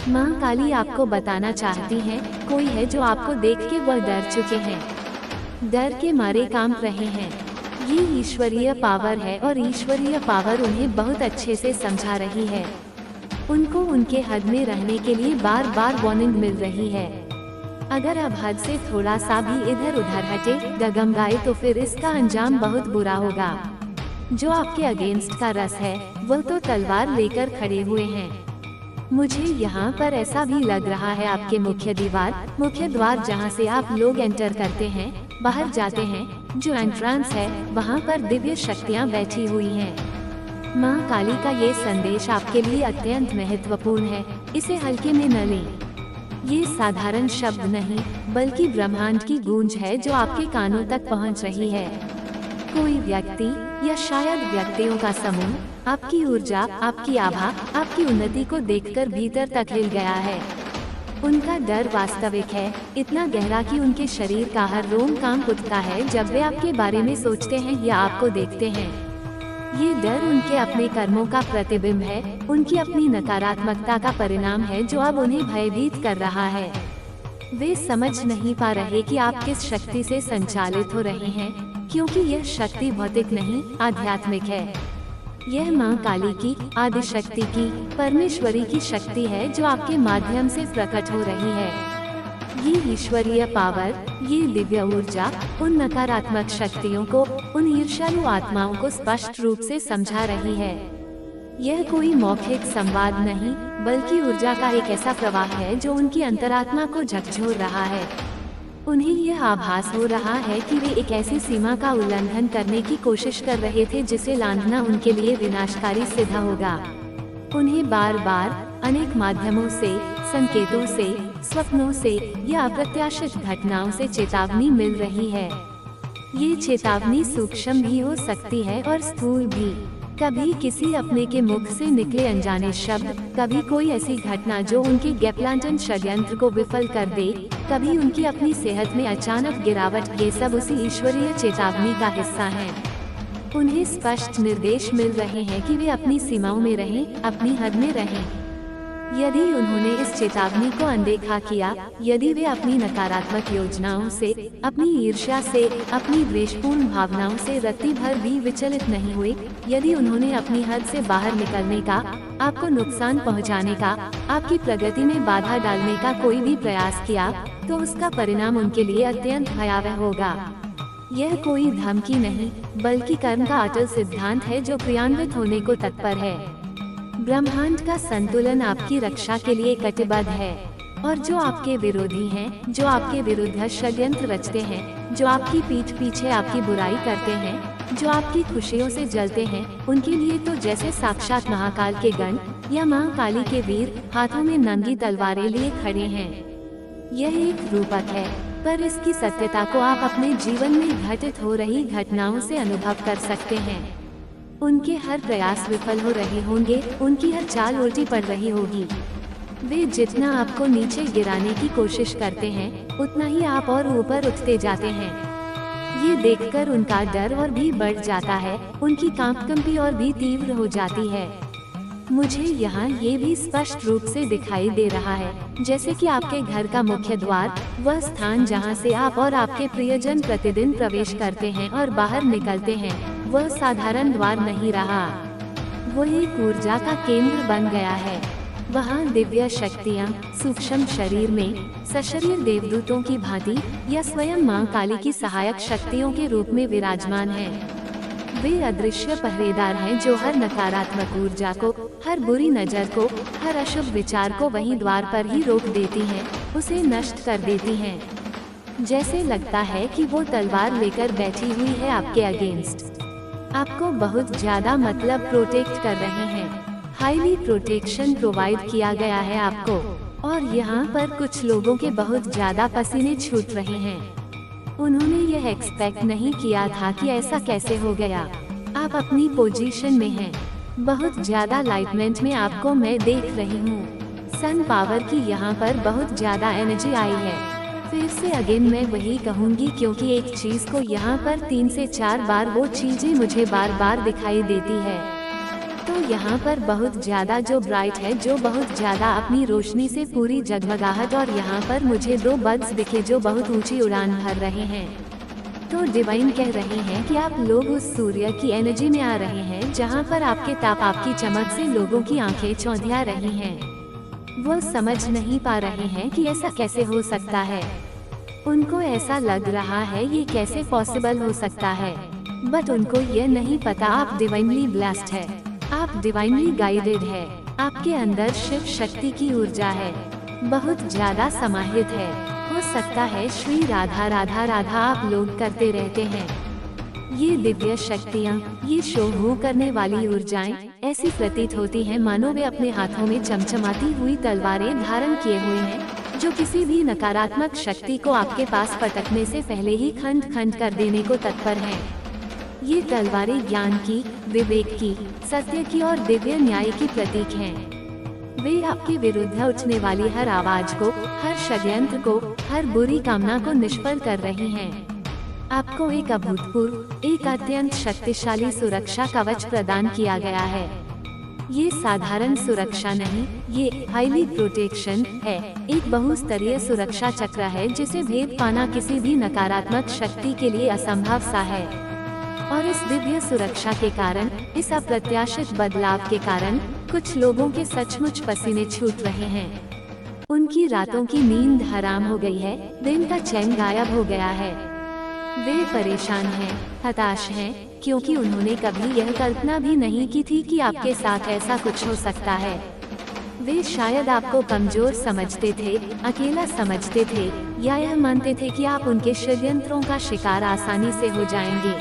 माँ काली आपको बताना चाहती हैं, कोई है जो आपको देख के वह डर चुके हैं, डर के मारे कांप रहे हैं। ये ईश्वरीय पावर है और ईश्वरीय पावर उन्हें बहुत अच्छे से समझा रही है। उनको उनके हद में रहने के लिए बार बार वार्निंग मिल रही है। अगर अब हद से थोड़ा सा भी इधर उधर हटे, डगमगाए तो फिर इसका अंजाम बहुत बुरा होगा। जो आपके अगेंस्ट का रस है वो तो तलवार लेकर खड़े हुए हैं। मुझे यहाँ पर ऐसा भी लग रहा है आपके मुख्य द्वार जहाँ से आप लोग एंटर करते हैं, बाहर जाते हैं, जो एंट्रेंस है वहाँ पर दिव्य शक्तियाँ बैठी हुई हैं। माँ काली का ये संदेश आपके लिए अत्यंत महत्वपूर्ण है, इसे हल्के में न लें। ये साधारण शब्द नहीं बल्कि ब्रह्मांड की गूंज है जो आपके कानों तक पहुँच रही है। कोई व्यक्ति या शायद व्यक्तियों का समूह आपकी ऊर्जा, आपकी आभा, आपकी उन्नति को देखकर भीतर तक हिल गया है। उनका डर वास्तविक है, इतना गहरा कि उनके शरीर का हर रोम कांप उठता है जब वे आपके बारे में सोचते हैं या आपको देखते हैं। ये डर उनके अपने कर्मों का प्रतिबिंब है, उनकी अपनी नकारात्मकता का परिणाम है जो अब उन्हें भयभीत कर रहा है। वे समझ नहीं पा रहे कि आप किस शक्ति से संचालित हो रहे हैं, क्योंकि यह शक्ति भौतिक नहीं, आध्यात्मिक है। यह माँ काली की, आदि शक्ति की, परमेश्वरी की शक्ति है जो आपके माध्यम से प्रकट हो रही है। ये ईश्वरीय पावर, ये दिव्य ऊर्जा उन नकारात्मक शक्तियों को, उन ईर्ष्यालु आत्माओं को स्पष्ट रूप से समझा रही है। यह कोई मौखिक संवाद नहीं बल्कि ऊर्जा का एक ऐसा प्रवाह है जो उनकी अंतरात्मा को झकझोर रहा है। उन्हें यह आभास हो रहा है कि वे एक ऐसी सीमा का उल्लंघन करने की कोशिश कर रहे थे जिसे लांघना उनके लिए विनाशकारी सिद्ध होगा। उन्हें बार बार अनेक माध्यमों से, संकेतों से, स्वप्नों से या अप्रत्याशित घटनाओं से चेतावनी मिल रही है। ये चेतावनी सूक्ष्म भी हो सकती है और स्थूल भी। कभी किसी अपने के मुख से निकले अनजाने शब्द, कभी कोई ऐसी घटना जो उनके गैप्लांटन षड्यंत्र को विफल कर दे, कभी उनकी अपनी सेहत में अचानक गिरावट, ये सब उसी ईश्वरीय चेतावनी का हिस्सा हैं। उन्हें स्पष्ट निर्देश मिल रहे हैं कि वे अपनी सीमाओं में रहें, अपनी हद में रहें। यदि उन्होंने इस चेतावनी को अनदेखा किया, यदि वे अपनी नकारात्मक योजनाओं से, अपनी ईर्ष्या से, अपनी द्वेषपूर्ण भावनाओं से रत्ती भर भी विचलित नहीं हुए, यदि उन्होंने अपनी हद से बाहर निकलने का, आपको नुकसान पहुंचाने का, आपकी प्रगति में बाधा डालने का कोई भी प्रयास किया, तो उसका परिणाम उनके लिए अत्यंत भयावह होगा। यह कोई धमकी नहीं बल्कि कर्म का अटल सिद्धांत है जो क्रियान्वित होने को तत्पर है। ब्रह्मांड का संतुलन आपकी रक्षा के लिए कटिबद्ध है, और जो आपके विरोधी हैं, जो आपके विरुद्ध षड्यंत्र रचते हैं, जो आपकी पीठ पीछे आपकी बुराई करते हैं, जो आपकी खुशियों से जलते हैं, उनके लिए तो जैसे साक्षात महाकाल के गण या माँ काली के वीर हाथों में नंगी तलवारें लिए खड़े हैं। यह एक रूपक है, पर इसकी सत्यता को आप अपने जीवन में घटित हो रही घटनाओं से अनुभव कर सकते हैं। उनके हर प्रयास विफल हो रहे होंगे, उनकी हर चाल उल्टी पड़ रही होगी। वे जितना आपको नीचे गिराने की कोशिश करते हैं, उतना ही आप और ऊपर उठते जाते हैं। ये देखकर उनका डर और भी बढ़ जाता है, उनकी कांपकंपी और भी तीव्र हो जाती है। मुझे यहाँ ये भी स्पष्ट रूप से दिखाई दे रहा है, जैसे कि आपके घर का मुख्य द्वार, वह स्थान जहाँ से आप और आपके प्रियजन प्रतिदिन प्रवेश करते हैं और बाहर निकलते हैं, वह साधारण द्वार नहीं रहा। वो एक ऊर्जा का केंद्र बन गया है। वहाँ दिव्य शक्तियाँ सूक्ष्म शरीर में सशरीर देवदूतों की भांति या स्वयं माँ काली की सहायक शक्तियों के रूप में विराजमान हैं। वे अदृश्य पहरेदार हैं जो हर नकारात्मक ऊर्जा को, हर बुरी नजर को, हर अशुभ विचार को वहीं द्वार पर ही रोक देती हैं, उसे नष्ट कर देती हैं। जैसे लगता है कि वो तलवार लेकर बैठी हुई है आपके अगेंस्ट। आपको बहुत ज्यादा मतलब प्रोटेक्ट कर रहे हैं। हाईली प्रोटेक्शन प्रोवाइड किया गया है आपको, और यहाँ पर कुछ लोगों के बहुत ज्यादा पसीने छूट रहे हैं। उन्होंने यह एक्सपेक्ट नहीं किया था कि ऐसा कैसे हो गया। आप अपनी पोजीशन में हैं। बहुत ज्यादा लाइटमेंट में आपको मैं देख रही हूँ। सन पावर की यहाँ पर बहुत ज्यादा एनर्जी आई है। फिर से अगेन मैं वही कहूँगी, क्योंकि एक चीज को यहाँ पर 3 से 4 बार वो चीजें मुझे बार बार दिखाई देती है। तो यहाँ पर बहुत ज्यादा जो ब्राइट है, जो बहुत ज्यादा अपनी रोशनी से पूरी जगमगाहट, और यहाँ पर मुझे 2 बर्ड्स दिखे जो बहुत ऊंची उड़ान भर रहे हैं। तो डिवाइन कह रहे हैं कि आप लोग उस सूर्य की एनर्जी में आ रहे हैं जहाँ पर आपके ताप, आपकी चमक से लोगों की आंखें चौंधिया रही हैं। वो समझ नहीं पा रहे हैं कि ऐसा कैसे हो सकता है। उनको ऐसा लग रहा है ये कैसे पॉसिबल हो सकता है, बट उनको ये नहीं पता आप डिवाइनली ब्लेस्ड है, आप डिवाइनली गाइडेड है। आपके अंदर शिव शक्ति की ऊर्जा है, बहुत ज्यादा समाहित है। हो सकता है श्री राधा राधा राधा आप लोग करते रहते हैं। ये दिव्य शक्तियाँ, ये शोभू करने वाली ऊर्जाएं ऐसी प्रतीत होती हैं मानो वे अपने हाथों में चमचमाती हुई तलवारें धारण किए हुए हैं, जो किसी भी नकारात्मक शक्ति को आपके पास पटकने से पहले ही खंड खंड कर देने को तत्पर हैं। ये तलवारें ज्ञान की, विवेक की, सत्य की और दिव्य न्याय की प्रतीक हैं। वे आपके विरुद्ध उठने वाली हर आवाज को, हर षड्यंत्र को, हर बुरी कामना को निष्फल कर रही हैं। आपको एक अभूतपूर्व, एक अत्यंत शक्तिशाली सुरक्षा कवच प्रदान किया गया है। ये साधारण सुरक्षा नहीं, ये हाईली प्रोटेक्शन है, एक बहुस्तरीय सुरक्षा चक्र है जिसे भेद पाना किसी भी नकारात्मक शक्ति के लिए असंभव सा है। और इस दिव्य सुरक्षा के कारण, इस अप्रत्याशित बदलाव के कारण कुछ लोगों के सचमुच पसीने छूट रहे हैं। उनकी रातों की नींद हराम हो गई है, दिन का चैन गायब हो गया है। वे परेशान हैं, हताश हैं, क्योंकि उन्होंने कभी यह कल्पना भी नहीं की थी कि आपके साथ ऐसा कुछ हो सकता है। वे शायद आपको कमजोर समझते थे, अकेला समझते थे, या यह मानते थे कि आप उनके षड्यंत्रों का शिकार आसानी से हो जाएंगे।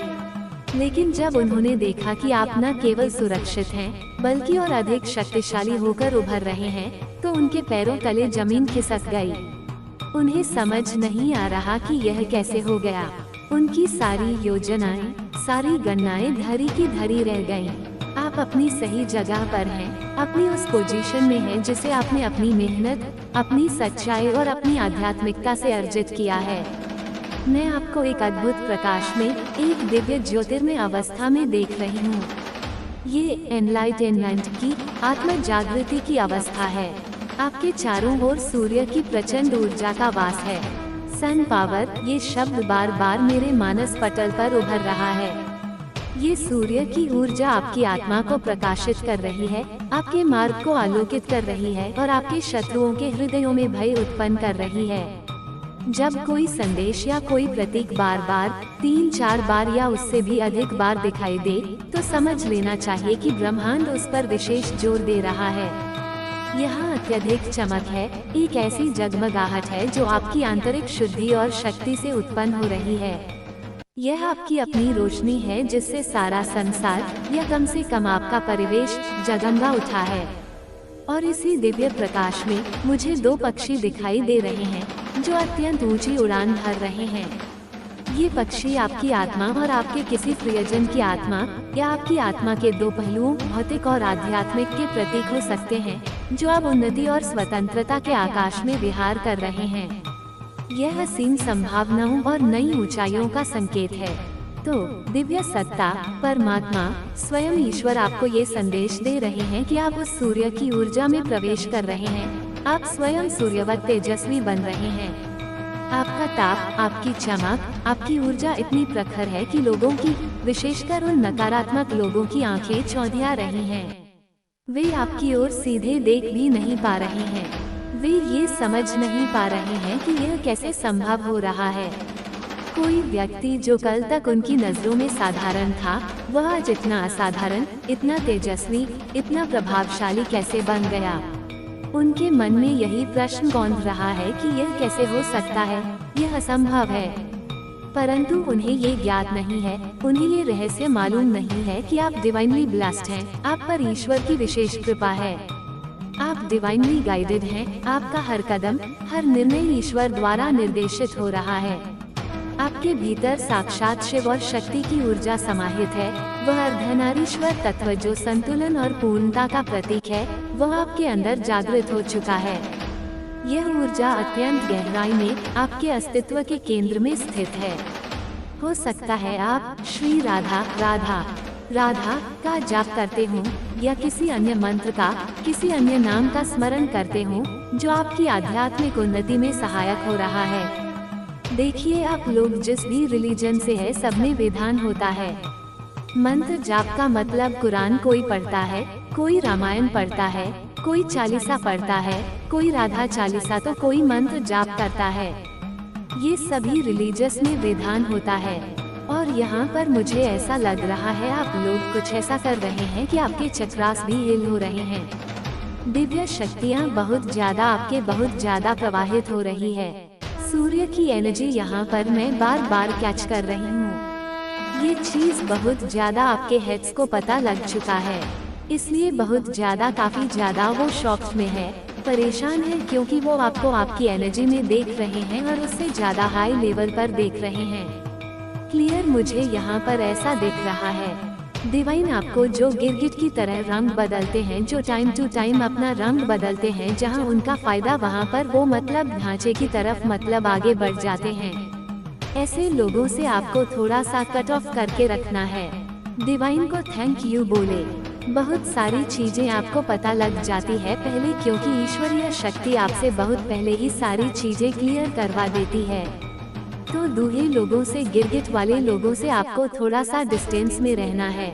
लेकिन जब उन्होंने देखा कि आप न केवल सुरक्षित हैं, बल्कि और अधिक शक्तिशाली होकर उभर रहे हैं, तो उनके पैरों तले जमीन खिसक गई। उन्हें समझ नहीं आ रहा कि यह कैसे हो गया। उनकी सारी योजनाएं, सारी गणनाएं धरी की धरी रह गईं। आप अपनी सही जगह पर हैं, अपनी उस पोजीशन में हैं जिसे आपने अपनी मेहनत, अपनी सच्चाई और अपनी आध्यात्मिकता से अर्जित किया है। मैं आपको एक अद्भुत प्रकाश में, एक दिव्य ज्योतिर्मय अवस्था में देख रही हूँ। ये एनलाइटनमेंट की, आत्म जागृति की अवस्था है। आपके चारों ओर सूर्य की प्रचंड ऊर्जा का वास है। सन पावर, ये शब्द बार बार मेरे मानस पटल पर उभर रहा है। ये सूर्य की ऊर्जा आपकी आत्मा को प्रकाशित कर रही है, आपके मार्ग को आलोकित कर रही है और आपके शत्रुओं के हृदयों में भय उत्पन्न कर रही है। जब कोई संदेश या कोई प्रतीक बार बार 3-4 बार या उससे भी अधिक बार दिखाई दे, तो समझ लेना चाहिए कि ब्रह्मांड उस पर विशेष जोर दे रहा है। यहाँ अत्यधिक चमक है, एक ऐसी जगमगाहट है जो आपकी आंतरिक शुद्धि और शक्ति से उत्पन्न हो रही है। यह आपकी अपनी रोशनी है जिससे सारा संसार, या कम से कम आपका परिवेश, जगमगा उठा है। और इसी दिव्य प्रकाश में मुझे 2 पक्षी दिखाई दे रहे हैं जो अत्यंत ऊंची उड़ान भर रहे हैं। ये पक्षी आपकी आत्मा और आपके किसी प्रियजन की आत्मा, या आपकी आत्मा के 2 पहलुओं, भौतिक और आध्यात्मिक के प्रतीक हो सकते हैं, जो अब उन्नति और स्वतंत्रता के आकाश में विहार कर रहे हैं। यह असीम संभावनाओं और नई ऊंचाइयों का संकेत है। तो दिव्य सत्ता, परमात्मा, स्वयं ईश्वर आपको ये संदेश दे रहे हैं कि आप उस सूर्य की ऊर्जा में प्रवेश कर रहे हैं। आप स्वयं सूर्यवत तेजस्वी बन रहे हैं। आपका ताप, आपकी चमक, आपकी ऊर्जा इतनी प्रखर है कि लोगों की, विशेषकर उन नकारात्मक लोगों की आंखें चौंधिया रही हैं। वे आपकी ओर सीधे देख भी नहीं पा रहे हैं। वे ये समझ नहीं पा रहे हैं कि यह कैसे संभव हो रहा है। कोई व्यक्ति जो कल तक उनकी नजरों में साधारण था, वह आज इतना असाधारण, इतना तेजस्वी, इतना प्रभावशाली कैसे बन गया। उनके मन में यही प्रश्न गौंध रहा है कि यह कैसे हो सकता है, यह असंभव है। परंतु उन्हें ये ज्ञात नहीं है, उन्हें ये रहस्य मालूम नहीं है कि आप डिवाइनली ब्लेस्ड हैं, आप पर ईश्वर की विशेष कृपा है। आप डिवाइनली गाइडेड हैं, आपका हर कदम, हर निर्णय ईश्वर द्वारा निर्देशित हो रहा है। आपके भीतर साक्षात शिव और शक्ति की ऊर्जा समाहित है। वह अर्धनारीश्वर तत्व जो संतुलन और पूर्णता का प्रतीक है, वह आपके अंदर जागृत हो चुका है। यह ऊर्जा अत्यंत गहराई में आपके अस्तित्व के केंद्र में स्थित है। हो सकता है आप श्री राधा राधा राधा का जाप करते हों, या किसी अन्य मंत्र का, किसी अन्य नाम का स्मरण करते हो जो आपकी आध्यात्मिक उन्नति में सहायक हो रहा है। देखिए, आप लोग जिस भी रिलीजन से है, सब में विधान होता है। मंत्र जाप का मतलब कुरान कोई पढ़ता है, कोई रामायण पढ़ता है, कोई चालीसा पढ़ता है, कोई राधा चालीसा, तो कोई मंत्र जाप करता है। ये सभी रिलीजियस में विधान होता है। और यहाँ पर मुझे ऐसा लग रहा है आप लोग कुछ ऐसा कर रहे हैं कि आपके चक्रास भी हिल हो रहे हैं। दिव्य शक्तियाँ बहुत ज्यादा प्रवाहित हो रही है। सूर्य की एनर्जी यहाँ पर मैं बार बार कैच कर रही हूँ। ये चीज बहुत ज्यादा आपके हेड्स को पता लग चुका है, इसलिए काफी ज्यादा वो शॉक में है, परेशान है, क्योंकि वो आपको आपकी एनर्जी में देख रहे हैं और उससे ज्यादा हाई लेवल पर देख रहे हैं। क्लियर, मुझे यहाँ पर ऐसा दिख रहा है। डिवाइन आपको जो गिरगिट की तरह रंग बदलते हैं, जो टाइम टू टाइम अपना रंग बदलते हैं, जहाँ उनका फायदा वहाँ पर वो मतलब ढांचे की तरफ मतलब आगे बढ़ जाते हैं। ऐसे लोगों से आपको थोड़ा सा कट ऑफ करके रखना है। डिवाइन को थैंक यू बोले। बहुत सारी चीजें आपको पता लग जाती है पहले, क्योंकि ईश्वरीय शक्ति आपसे बहुत पहले ही सारी चीजें क्लियर करवा देती है। तो दूहे लोगों से, गिरगिट वाले लोगों से आपको थोड़ा सा डिस्टेंस में रहना है,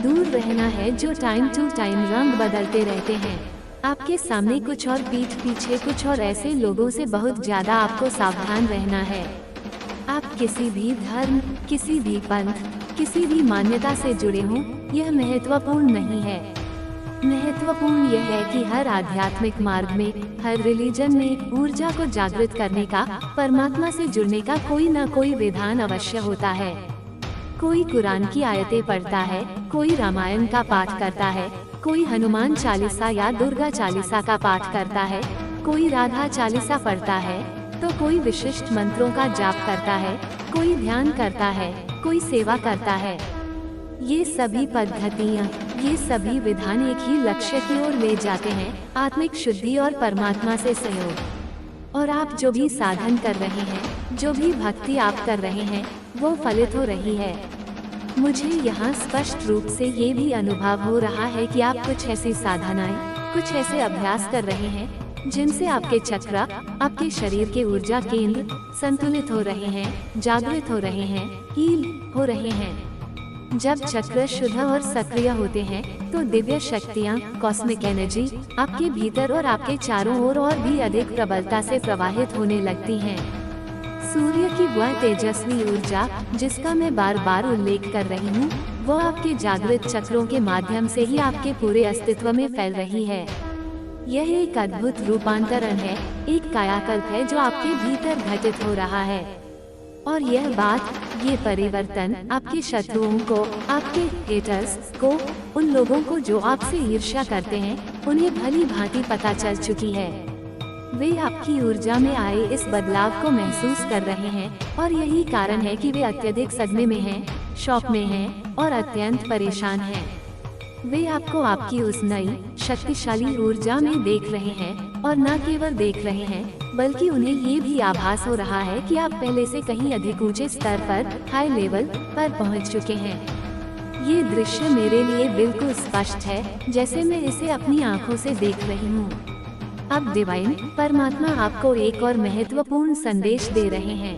दूर रहना है, जो टाइम टू टाइम रंग बदलते रहते हैं। आपके सामने कुछ और, पीठ पीछे कुछ और, ऐसे लोगों से बहुत ज्यादा आपको सावधान रहना है। आप किसी भी धर्म, किसी भी पंथ, किसी भी मान्यता से जुड़े हों, यह महत्वपूर्ण नहीं है। महत्वपूर्ण यह है कि हर आध्यात्मिक मार्ग में, हर रिलीजन में ऊर्जा को जागृत करने का, परमात्मा से जुड़ने का कोई न कोई विधान अवश्य होता है। कोई कुरान की आयतें पढ़ता है, कोई रामायण का पाठ करता है, कोई हनुमान चालीसा या दुर्गा चालीसा का पाठ करता है, कोई राधा चालीसा पढ़ता है, तो कोई विशिष्ट मंत्रों का जाप करता है, कोई ध्यान करता है, कोई सेवा करता है। ये सभी पद्धतियाँ, ये सभी विधान एक ही लक्ष्य की ओर ले जाते हैं, आत्मिक शुद्धि और परमात्मा से सहयोग। और आप जो भी साधन कर रहे हैं, जो भी भक्ति आप कर रहे हैं, वो फलित हो रही है। मुझे यहाँ स्पष्ट रूप से ये भी अनुभव हो रहा है कि आप कुछ ऐसी साधनाएं, कुछ ऐसे अभ्यास कर रहे हैं जिनसे आपके चक्र, आपके शरीर के ऊर्जा केंद्र संतुलित हो रहे हैं, जागृत हो रहे हैं, हील हो रहे हैं। जब चक्र शुद्ध और सक्रिय होते हैं, तो दिव्य शक्तियाँ, कॉस्मिक एनर्जी आपके भीतर और आपके चारों ओर और भी अधिक प्रबलता से प्रवाहित होने लगती हैं। सूर्य की वह तेजस्वी ऊर्जा, जिसका मैं बार बार उल्लेख कर रही हूँ, वो आपके जागृत चक्रों के माध्यम से ही आपके पूरे अस्तित्व में फैल रही है। यह एक अद्भुत रूपांतरण है, एक कायाकल्प है जो आपके भीतर घटित हो रहा है। और यह बात, ये परिवर्तन आपके शत्रुओं को, आपके हेटर्स को, उन लोगों को जो आपसे ईर्ष्या करते हैं, उन्हें भली भांति पता चल चुकी है। वे आपकी ऊर्जा में आए इस बदलाव को महसूस कर रहे हैं, और यही कारण है कि वे अत्यधिक सदमे में हैं, शॉक में हैं और अत्यंत परेशान हैं। वे आपको आपकी उस नई शक्तिशाली ऊर्जा में देख रहे हैं, और न केवल देख रहे हैं, बल्कि उन्हें ये भी आभास हो रहा है कि आप पहले से कहीं अधिक ऊंचे स्तर पर, हाई लेवल पर पहुंच चुके हैं। ये दृश्य मेरे लिए बिल्कुल स्पष्ट है, जैसे मैं इसे अपनी आंखों से देख रही हूँ। अब डिवाइन, परमात्मा आपको एक और महत्वपूर्ण संदेश दे रहे हैं।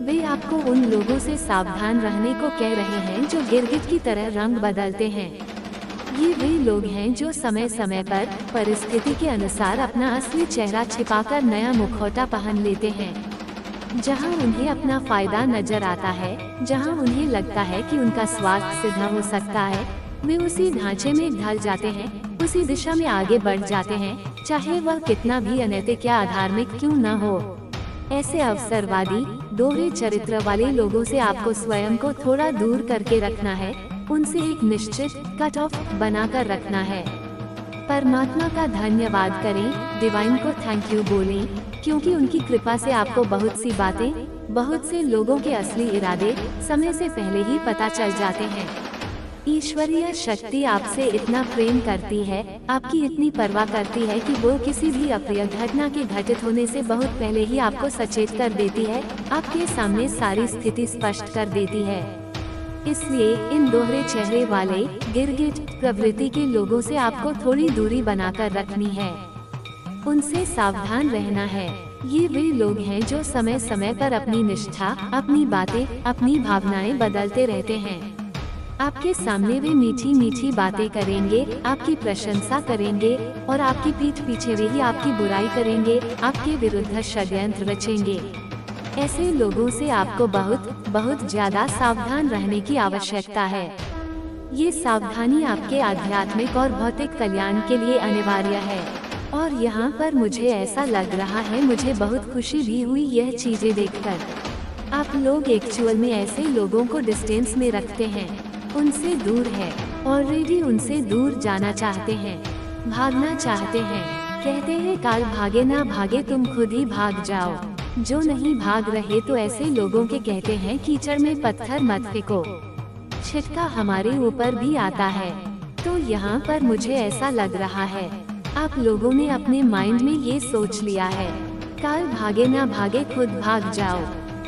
वे आपको उन लोगों से सावधान रहने को कह रहे हैं जो गिरगिट की तरह रंग बदलते हैं। ये वे लोग हैं जो समय समय पर परिस्थिति के अनुसार अपना असली चेहरा छिपाकर नया मुखौटा पहन लेते हैं। जहां उन्हें अपना फायदा नजर आता है, जहां उन्हें लगता है कि उनका स्वार्थ सिद्ध हो सकता है, वे उसी ढांचे में ढल जाते हैं, उसी दिशा में आगे बढ़ जाते हैं, चाहे वह कितना भी अनैतिक या अधार्मिक क्यों न हो। ऐसे अवसरवादी, दोहरे चरित्र वाले लोगों से आपको स्वयं को थोड़ा दूर करके रखना है, उनसे एक निश्चित कट ऑफ बनाकर रखना है। परमात्मा का धन्यवाद करें, डिवाइन को थैंक यू बोलें, क्योंकि उनकी कृपा से आपको बहुत सी बातें, बहुत से लोगों के असली इरादे समय से पहले ही पता चल जाते हैं। ईश्वरीय शक्ति आपसे इतना प्रेम करती है, आपकी इतनी परवाह करती है कि वो किसी भी अप्रिय घटना के घटित होने से बहुत पहले ही आपको सचेत कर देती है, आपके सामने सारी स्थिति स्पष्ट कर देती है। इसलिए इन दोहरे चेहरे वाले गिरगिट प्रवृत्ति के लोगों से आपको थोड़ी दूरी बनाकर रखनी है। उनसे सावधान रहना है। ये वे लोग हैं जो समय समय पर अपनी निष्ठा, अपनी बातें, अपनी भावनाएं बदलते रहते हैं। आपके सामने वे मीठी मीठी बातें करेंगे, आपकी प्रशंसा करेंगे और आपकी पीठ पीछे वे ही आपकी बुराई करेंगे, आपके विरुद्ध षड्यंत्र रचेंगे। ऐसे लोगों से आपको बहुत ज्यादा सावधान रहने की आवश्यकता है। ये सावधानी आपके आध्यात्मिक और भौतिक कल्याण के लिए अनिवार्य है। और यहाँ पर मुझे ऐसा लग रहा है, मुझे बहुत खुशी भी हुई यह चीजें देखकर। आप लोग एक्चुअल में ऐसे लोगों को डिस्टेंस में रखते हैं, उनसे दूर है, ऑलरेडी उनसे दूर जाना चाहते हैं, भागना चाहते हैं। कहते हैं काल भागे ना भागे तुम खुद ही भाग जाओ। जो नहीं भाग रहे तो ऐसे लोगों के कहते हैं कीचड़ में पत्थर मत फेंको, छिटका हमारे ऊपर भी आता है। तो यहाँ पर मुझे ऐसा लग रहा है आप लोगों ने अपने माइंड में ये सोच लिया है काल भागे ना भागे खुद भाग जाओ।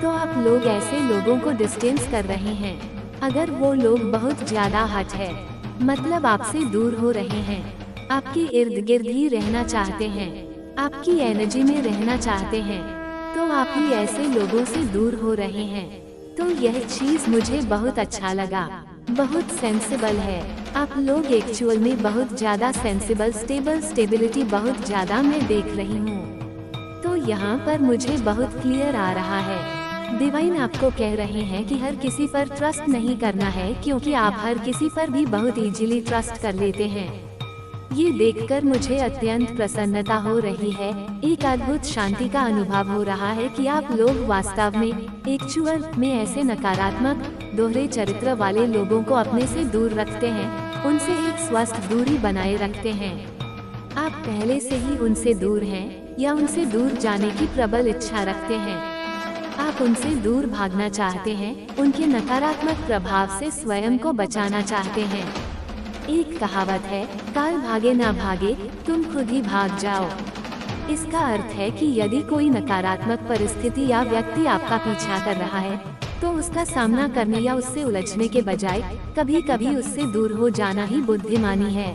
तो आप लोग ऐसे लोगों को डिस्टेंस कर रहे हैं। अगर वो लोग बहुत ज्यादा हट है, मतलब आपसे दूर हो रहे हैं, आपके इर्द गिर्द ही रहना चाहते हैं, आपकी एनर्जी में रहना चाहते हैं, तो आप ही ऐसे लोगों से दूर हो रहे हैं। तो यह चीज मुझे बहुत अच्छा लगा, बहुत सेंसिबल है। आप लोग एक्चुअल में बहुत ज्यादा सेंसिबल, स्टेबिलिटी बहुत ज्यादा मैं देख रही हूँ। तो यहाँ पर मुझे बहुत क्लियर आ रहा है, डिवाइन आपको कह रहे हैं कि हर किसी पर ट्रस्ट नहीं करना है, क्योंकि आप हर किसी पर भी बहुत इजीली ट्रस्ट कर लेते हैं। ये देखकर मुझे अत्यंत प्रसन्नता हो रही है, एक अद्भुत शांति का अनुभव हो रहा है कि आप लोग वास्तव में एक्चुअल में ऐसे नकारात्मक दोहरे चरित्र वाले लोगों को अपने से दूर रखते हैं, उनसे एक स्वस्थ दूरी बनाए रखते हैं। आप पहले से ही उनसे दूर हैं या उनसे दूर जाने की प्रबल इच्छा रखते हैं। आप उनसे दूर भागना चाहते हैं, उनके नकारात्मक प्रभाव से स्वयं को बचाना चाहते हैं। एक कहावत है, काल भागे ना भागे तुम खुद ही भाग जाओ। इसका अर्थ है कि यदि कोई नकारात्मक परिस्थिति या व्यक्ति आपका पीछा कर रहा है, तो उसका सामना करने या उससे उलझने के बजाय कभी कभी उससे दूर हो जाना ही बुद्धिमानी है।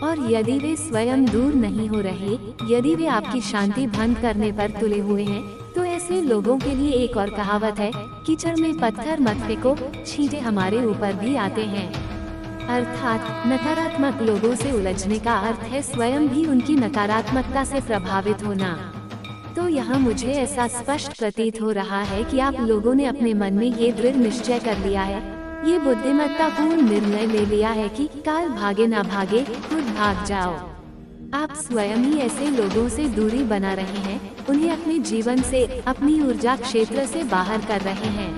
और यदि वे स्वयं दूर नहीं हो रहे, यदि वे आपकी शांति भंग करने पर तुले हुए हैं, तो ऐसे लोगों के लिए एक और कहावत है, कीचड़ में पत्थर मत फेंको, छींटे हमारे ऊपर भी आते हैं। अर्थात नकारात्मक लोगों से उलझने का अर्थ है स्वयं भी उनकी नकारात्मकता से प्रभावित होना। तो यहाँ मुझे ऐसा स्पष्ट प्रतीत हो रहा है कि आप लोगों ने अपने मन में ये दृढ़ निश्चय कर लिया है, ये बुद्धिमत्तापूर्ण निर्णय ले लिया है कि काल भागे ना भागे खुद भाग जाओ। आप स्वयं ही ऐसे लोगों से दूरी बना रहे हैं, उन्हें अपने जीवन से, अपनी ऊर्जा क्षेत्र से बाहर कर रहे हैं।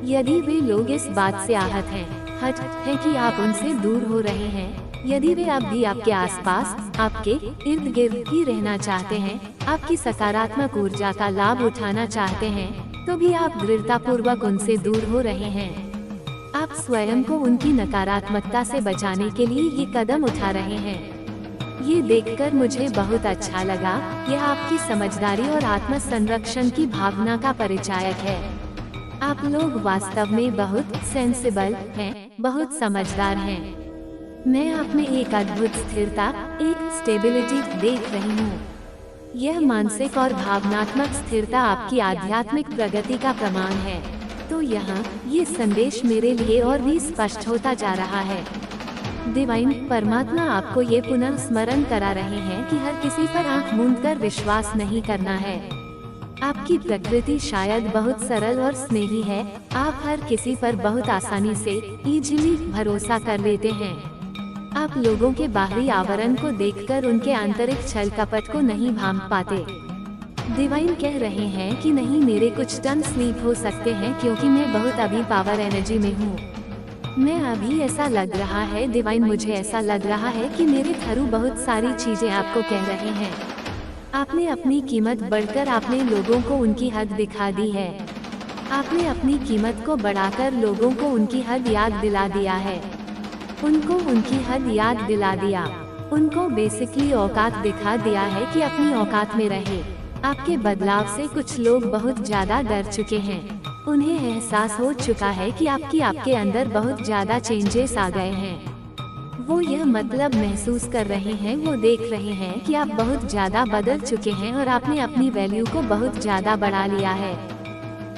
यदि वे लोग इस बात से आहत हैं, हट है कि आप उनसे दूर हो रहे हैं, यदि वे अब भी आपके आसपास, आपके इर्द गिर्द ही रहना चाहते हैं, आपकी सकारात्मक ऊर्जा का लाभ उठाना चाहते हैं, तो भी आप दृढ़ता पूर्वक उनसे दूर हो रहे हैं। आप स्वयं को उनकी नकारात्मकता से बचाने के लिए ये कदम उठा रहे हैं। ये देखकर मुझे बहुत अच्छा लगा। यह आपकी समझदारी और आत्म संरक्षण की भावना का परिचायक है। आप लोग वास्तव में बहुत सेंसिबल हैं, बहुत समझदार हैं। मैं आप में एक अद्भुत स्थिरता, एक स्टेबिलिटी देख रही हूँ। यह मानसिक और भावनात्मक स्थिरता आपकी आध्यात्मिक प्रगति का प्रमाण है। तो यहाँ ये संदेश मेरे लिए और भी स्पष्ट होता जा रहा है। डिवाइन परमात्मा आपको ये पुनर्स्मरण करा रहे हैं कि हर किसी पर आंख मूंदकर विश्वास नहीं करना है। आपकी प्रकृति शायद बहुत सरल और स्नेही है। आप हर किसी पर बहुत आसानी से इजीली भरोसा कर लेते हैं। आप लोगों के बाहरी आवरण को देखकर उनके आंतरिक छल कपट को नहीं भांप पाते। डिवाइन कह रहे हैं कि नहीं, मेरे कुछ टन स्लीप हो सकते हैं क्योंकि मैं बहुत अभी पावर एनर्जी में हूँ। मैं अभी ऐसा लग रहा है डिवाइन, मुझे ऐसा लग रहा है कि मेरे थ्रू बहुत सारी चीजें आपको कह रहे हैं। आपने अपनी कीमत बढ़कर आपने लोगों को उनकी हद दिखा दी है। आपने अपनी कीमत को बढ़ाकर लोगों को उनकी हद याद दिला दिया है। उनको उनकी हद याद दिला दिया। उनको बेसिकली औकात दिखा दिया है कि अपनी औकात में रहे। आपके बदलाव से कुछ लोग बहुत ज्यादा डर चुके हैं। उन्हें एहसास हो चुका है कि आपके अंदर बहुत ज्यादा चेंजेस आ गए हैं। वो यह मतलब महसूस कर रहे हैं, वो देख रहे हैं कि आप बहुत ज्यादा बदल चुके हैं और आपने अपनी वैल्यू को बहुत ज्यादा बढ़ा लिया है।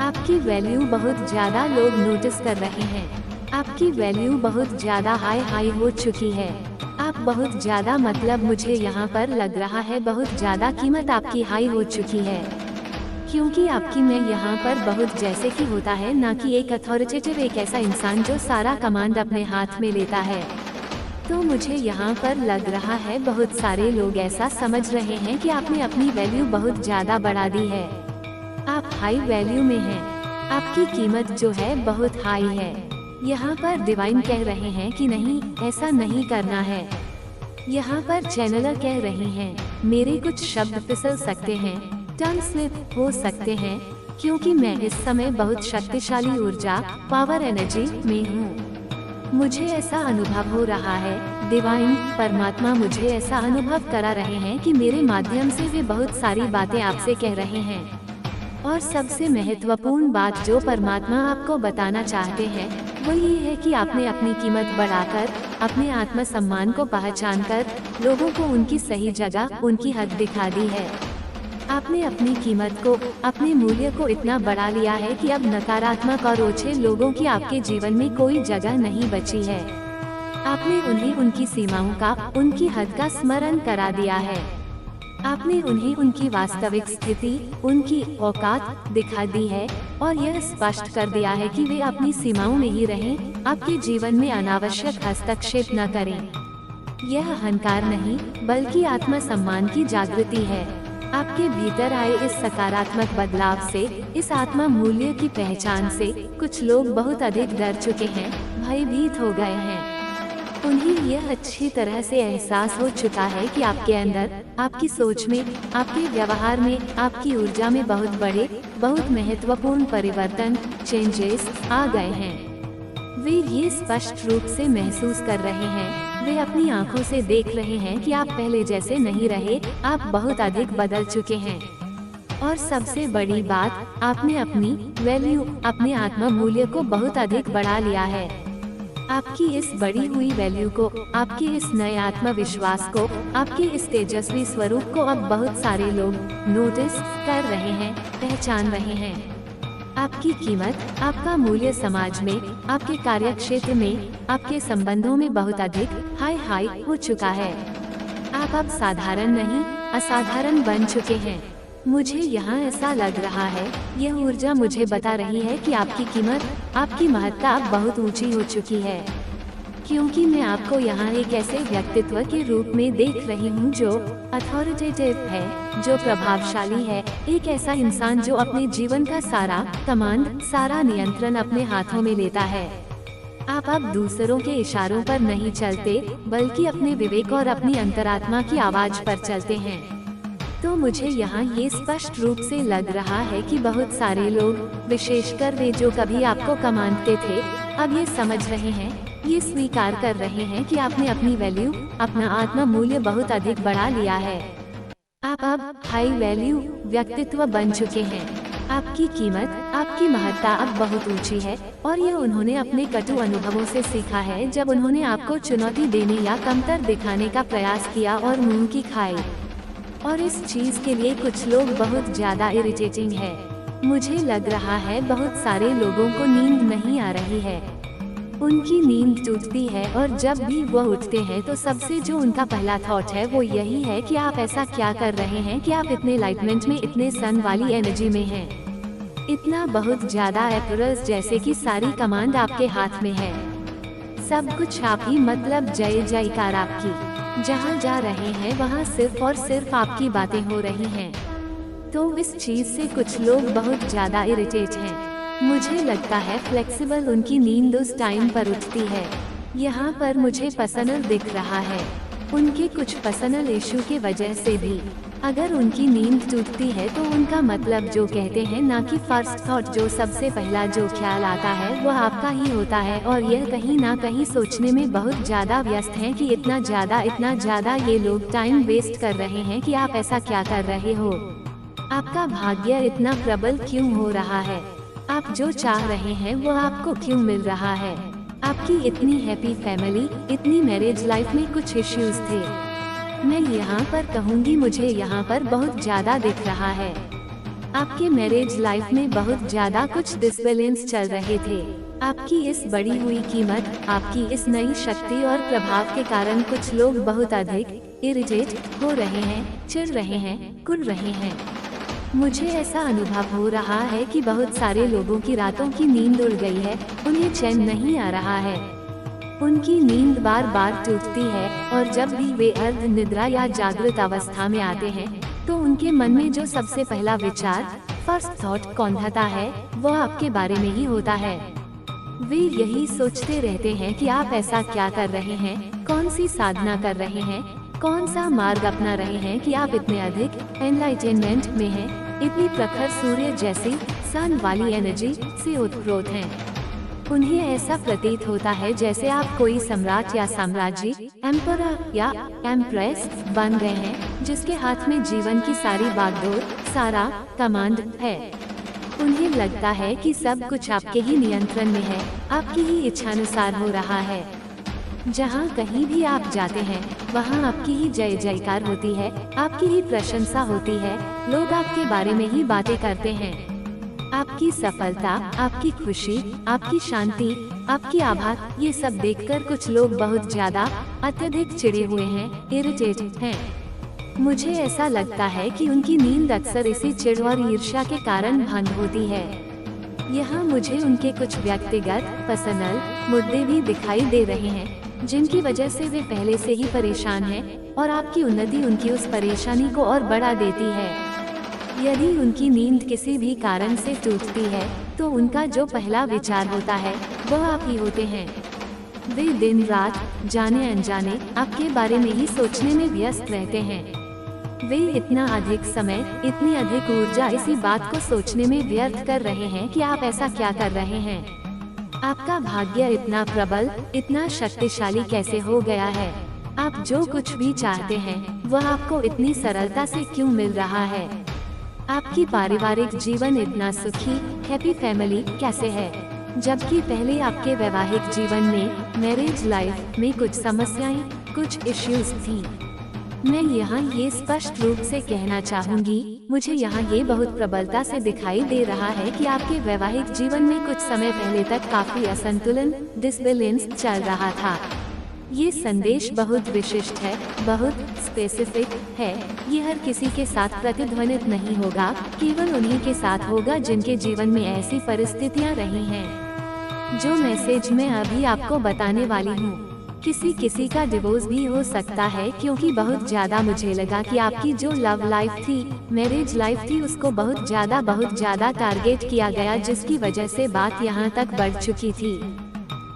आपकी वैल्यू बहुत ज्यादा लोग नोटिस कर रहे हैं। आपकी वैल्यू बहुत ज्यादा हाई हो चुकी है। आप बहुत ज्यादा मतलब मुझे यहाँ पर लग रहा है बहुत ज्यादा कीमत आपकी हाई हो चुकी है, क्योंकि आपकी मैं यहाँ पर बहुत जैसे कि होता है ना कि एक अथॉरिटेटिव, एक ऐसा इंसान जो सारा कमांड अपने हाथ में लेता है। तो मुझे यहाँ पर लग रहा है बहुत सारे लोग ऐसा समझ रहे हैं कि आपने अपनी वैल्यू बहुत ज्यादा बढ़ा दी है। आप हाई वैल्यू में हैं। आपकी कीमत जो है बहुत हाई है। यहाँ पर डिवाइन कह रहे हैं कि नहीं, ऐसा नहीं करना है। यहाँ पर चैनलर कह रहे हैं मेरे कुछ शब्द फिसल सकते हैं, टंग स्लिप हो सकते हैं, क्योंकि मैं इस समय बहुत शक्तिशाली ऊर्जा, पावर, एनर्जी में हूँ। मुझे ऐसा अनुभव हो रहा है, डिवाइन परमात्मा मुझे ऐसा अनुभव करा रहे हैं कि मेरे माध्यम से वे बहुत सारी बातें आपसे कह रहे हैं। और सबसे महत्वपूर्ण बात जो परमात्मा आपको बताना चाहते हैं वो ये है कि आपने अपनी कीमत बढ़ाकर, अपने आत्मसम्मान को पहचानकर लोगों को उनकी सही जगह, उनकी हद दिखा दी है। आपने अपनी कीमत को, अपने मूल्य को इतना बढ़ा लिया है कि अब नकारात्मक और ओछे लोगों की आपके जीवन में कोई जगह नहीं बची है। आपने उन्हें उनकी सीमाओं का, उनकी हद का स्मरण करा दिया है। आपने उन्हें उनकी वास्तविक स्थिति, उनकी औकात दिखा दी है और यह स्पष्ट कर दिया है कि वे अपनी सीमाओं में ही रहें, आपके जीवन में अनावश्यक हस्तक्षेप न करें। यह अहंकार नहीं बल्कि आत्मसम्मान की जागृति है। आपके भीतर आए इस सकारात्मक बदलाव से, इस आत्मा मूल्य की पहचान से कुछ लोग बहुत अधिक डर चुके हैं, भयभीत हो गए हैं। उन्हें यह अच्छी तरह से एहसास हो चुका है कि आपके अंदर, आपकी सोच में, आपके व्यवहार में, आपकी ऊर्जा में बहुत बड़े, बहुत महत्वपूर्ण परिवर्तन, चेंजेस आ गए हैं। वे ये स्पष्ट रूप से महसूस कर रहे हैं। वे अपनी आंखों से देख रहे हैं कि आप पहले जैसे नहीं रहे, आप बहुत अधिक बदल चुके हैं। और सबसे बड़ी बात, आपने अपनी वैल्यू, अपने आत्मा मूल्य को बहुत अधिक बढ़ा लिया है। आपकी इस बढ़ी हुई वैल्यू को, आपके इस नए आत्मविश्वास को, आपके इस तेजस्वी स्वरूप को अब बहुत सारे लोग नोटिस कर रहे हैं, पहचान रहे हैं। आपकी कीमत, आपका मूल्य समाज में, आपके कार्यक्षेत्र में, आपके संबंधों में बहुत अधिक हाई हो चुका है। आप अब साधारण नहीं, असाधारण बन चुके हैं। मुझे यहाँ ऐसा लग रहा है, यह ऊर्जा मुझे बता रही है कि आपकी कीमत, आपकी महत्ता अब बहुत ऊंची हो चुकी है। क्योंकि मैं आपको यहाँ एक ऐसे व्यक्तित्व के रूप में देख रही हूँ जो अथॉरिटेटिव है, जो प्रभावशाली है, एक ऐसा इंसान जो अपने जीवन का सारा कमांड, सारा नियंत्रण अपने हाथों में लेता है। आप अब दूसरों के इशारों पर नहीं चलते, बल्कि अपने विवेक और अपनी अंतरात्मा की आवाज पर चलते हैं। तो मुझे यहाँ ये स्पष्ट रूप से लग रहा है कि बहुत सारे लोग, विशेषकर वे जो कभी आपको कमांडते थे, अब ये समझ रहे हैं, ये स्वीकार कर रहे हैं कि आपने अपनी वैल्यू, अपना आत्मा मूल्य बहुत अधिक बढ़ा लिया है। आप अब हाई वैल्यू व्यक्तित्व बन चुके हैं। आपकी कीमत, आपकी महत्ता अब बहुत ऊंची है और ये उन्होंने अपने कटु अनुभवों से सीखा है, जब उन्होंने आपको चुनौती देने या कमतर दिखाने का प्रयास किया और मुंह की खाई। और इस चीज के लिए कुछ लोग बहुत ज्यादा इरिटेटिंग है। मुझे लग रहा है बहुत सारे लोगों को नींद नहीं आ रही है। उनकी नींद टूटती है और जब भी वो उठते हैं तो सबसे जो उनका पहला थॉट है वो यही है कि आप ऐसा क्या कर रहे हैं कि आप इतने लाइटमेंट में, इतने सन वाली एनर्जी में हैं। इतना बहुत ज्यादा एपरल्स जैसे कि सारी कमांड आपके हाथ में है। सब कुछ आप ही, मतलब जय जयकार आपकी। जहाँ जा रहे हैं वहाँ सिर्फ और सिर्फ आपकी बातें हो रही हैं। तो इस चीज से कुछ लोग बहुत ज्यादा इरिटेट हैं। मुझे लगता है फ्लेक्सिबल उनकी नींद उस टाइम पर उठती है। यहाँ पर मुझे पर्सनल दिख रहा है, उनके कुछ पर्सनल इशू की वजह से भी। अगर उनकी नींद टूटती है तो उनका मतलब जो कहते हैं ना कि फर्स्ट थॉट, जो सबसे पहला जो ख्याल आता है वो आपका ही होता है। और यह कहीं ना कहीं सोचने में बहुत ज्यादा व्यस्त हैं कि इतना ज्यादा ये लोग टाइम वेस्ट कर रहे हैं कि आप ऐसा क्या कर रहे हो, आपका भाग्य इतना प्रबल क्यों हो रहा है। आप जो चाह रहे हैं वो आपको क्यों मिल रहा है। आपकी इतनी हैप्पी फैमिली, इतनी मैरिज लाइफ में कुछ इश्यूज थे। मैं यहाँ पर कहूँगी मुझे यहाँ पर बहुत ज्यादा दिख रहा है। आपके मैरिज लाइफ में बहुत ज्यादा कुछ डिसबैलेंस चल रहे थे। आपकी इस बढ़ी हुई कीमत, आपकी इस नई शक्ति और प्रभाव के कारण कुछ लोग बहुत अधिक इरिटेट हो रहे हैं, चिढ़ रहे हैं, कुढ़ रहे हैं। मुझे ऐसा अनुभव हो रहा है कि बहुत सारे लोगों की रातों की नींद उड़ गई है, उन्हें चैन नहीं आ रहा है। उनकी नींद बार बार टूटती है और जब भी वे अर्ध निद्रा या जागृत अवस्था में आते हैं तो उनके मन में जो सबसे पहला विचार, फर्स्ट थॉट कौंधता है, वो आपके बारे में ही होता है। वे यही सोचते रहते हैं कि आप ऐसा क्या कर रहे हैं, कौन सी साधना कर रहे हैं, कौन सा मार्ग अपना रहे हैं कि आप इतने अधिक एनलाइटेनमेंट में हैं, इतनी प्रखर सूर्य जैसी सन वाली एनर्जी से उत्प्रोत हैं। उन्हें ऐसा प्रतीत होता है जैसे आप कोई सम्राट या साम्राज्य, एम्परर या एम्प्रेस बन गए हैं, जिसके हाथ में जीवन की सारी बागडोर, सारा कमांड है। उन्हें लगता है कि सब कुछ आपके ही नियंत्रण में है, आपकी ही इच्छानुसार हो रहा है। जहाँ कहीं भी आप जाते हैं वहाँ आपकी ही जय जयकार होती है, आपकी ही प्रशंसा होती है, लोग आपके बारे में ही बातें करते हैं। आपकी सफलता, आपकी खुशी, आपकी शांति, आपकी आभा, ये सब देखकर कुछ लोग बहुत ज्यादा अत्यधिक चिढ़े हुए हैं, इरिटेट हैं। मुझे ऐसा लगता है कि उनकी नींद अक्सर इसी चिढ़ और ईर्ष्या के कारण भंग होती है। यहाँ मुझे उनके कुछ व्यक्तिगत पर्सनल मुद्दे भी दिखाई दे रहे हैं, जिनकी वजह से वे पहले से ही परेशान हैं और आपकी उन्नति उनकी उस परेशानी को और बढ़ा देती है। यदि उनकी नींद किसी भी कारण से टूटती है तो उनका जो पहला विचार होता है वह आप ही होते हैं। वे दिन रात जाने अनजाने आपके बारे में ही सोचने में व्यस्त रहते हैं। वे इतना अधिक समय, इतनी अधिक ऊर्जा इसी बात को सोचने में व्यर्थ कर रहे हैं कि आप ऐसा क्या कर रहे हैं। आपका भाग्य इतना प्रबल, इतना शक्तिशाली कैसे हो गया है। आप जो कुछ भी चाहते हैं वह आपको इतनी सरलता से क्यों मिल रहा है। आपकी पारिवारिक जीवन इतना सुखी, हैप्पी फैमिली कैसे है, जबकि पहले आपके वैवाहिक जीवन में, मैरिज लाइफ में कुछ समस्याएं, कुछ इश्यूज थी। मैं यहाँ ये स्पष्ट रूप से कहना चाहूँगी, मुझे यहाँ ये बहुत प्रबलता से दिखाई दे रहा है कि आपके वैवाहिक जीवन में कुछ समय पहले तक काफी असंतुलन, डिसबैलेंस चल रहा था। ये संदेश बहुत विशिष्ट है, बहुत स्पेसिफिक है। ये हर किसी के साथ प्रतिध्वनित नहीं होगा, केवल उन्हीं के साथ होगा जिनके जीवन में ऐसी परिस्थितियाँ रही हैं। जो मैसेज मैं अभी आपको बताने वाली हूँ, किसी का डिवोर्स भी हो सकता है, क्योंकि बहुत ज्यादा मुझे लगा कि आपकी जो लव लाइफ थी, मैरिज लाइफ थी, उसको बहुत ज्यादा टारगेट किया गया, जिसकी वजह से बात यहाँ तक बढ़ चुकी थी।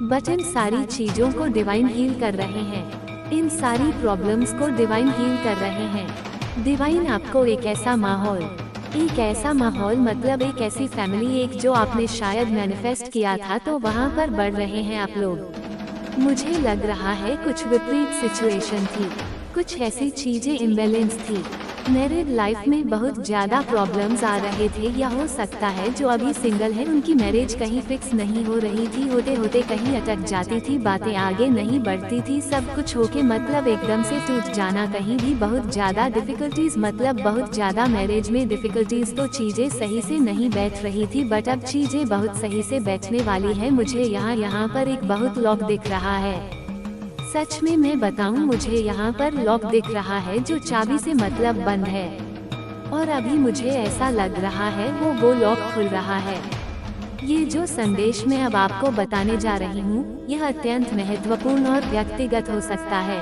बट इन सारी चीजों को डिवाइन हील कर रहे हैं, इन सारी प्रॉब्लम्स को डिवाइन हील कर रहे हैं। डिवाइन आपको एक ऐसा माहौल मतलब एक ऐसी फैमिली, एक जो आपने शायद मैनिफेस्ट किया था, तो वहाँ पर बढ़ रहे हैं आप लोग। मुझे लग रहा है कुछ विपरीत सिचुएशन थी, कुछ ऐसी चीजें इम्बैलेंस थी। मैरिड लाइफ में बहुत ज्यादा प्रॉब्लम्स आ रहे थे, या हो सकता है जो अभी सिंगल है उनकी मैरिज कहीं फिक्स नहीं हो रही थी, होते होते कहीं अटक जाती थी, बातें आगे नहीं बढ़ती थी, सब कुछ होके मतलब एकदम से टूट जाना, कहीं भी बहुत ज्यादा डिफिकल्टीज, मतलब बहुत ज्यादा मैरिज में डिफिकल्टीज। तो चीजें सही से नहीं बैठ रही थी, बट अब चीजें बहुत सही से बैठने वाली है। मुझे यहाँ पर एक बहुत लॉक दिख रहा है। सच में मैं बताऊं, मुझे यहाँ पर लॉक दिख रहा है जो चाबी से मतलब बंद है, और अभी मुझे ऐसा लग रहा है वो लॉक खुल रहा है। ये जो संदेश मैं अब आपको बताने जा रही हूँ, यह अत्यंत महत्वपूर्ण और व्यक्तिगत हो सकता है।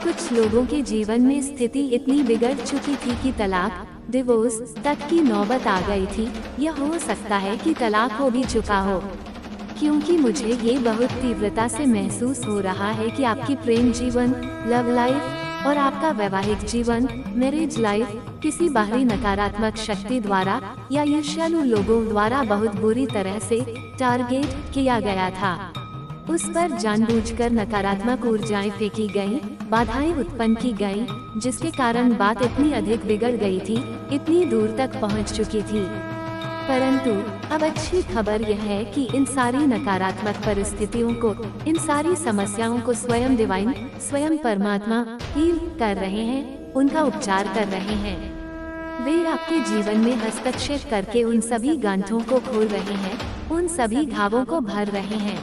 कुछ लोगों के जीवन में स्थिति इतनी बिगड़ चुकी थी कि तलाक, डिवोर्स तक की नौबत आ गई थी, या हो सकता है कि तलाक हो भी चुका हो। क्योंकि मुझे ये बहुत तीव्रता से महसूस हो रहा है कि आपकी प्रेम जीवन, लव लाइफ और आपका वैवाहिक जीवन, मैरिज लाइफ किसी बाहरी नकारात्मक शक्ति द्वारा या ईर्ष्यालु लोगों द्वारा बहुत बुरी तरह से टारगेट किया गया था। उस पर जानबूझकर नकारात्मक ऊर्जाएं फेंकी गईं, बाधाएं उत्पन्न की गईं, जिसके कारण बात इतनी अधिक बिगड़ गई थी, इतनी दूर तक पहुंच चुकी थी। परंतु अब अच्छी खबर यह है कि इन सारी नकारात्मक परिस्थितियों को, इन सारी समस्याओं को स्वयं डिवाइन, स्वयं परमात्मा हील कर रहे हैं, उनका उपचार कर रहे हैं। वे आपके जीवन में हस्तक्षेप करके उन सभी गांठों को खोल रहे हैं, उन सभी घावों को भर रहे हैं।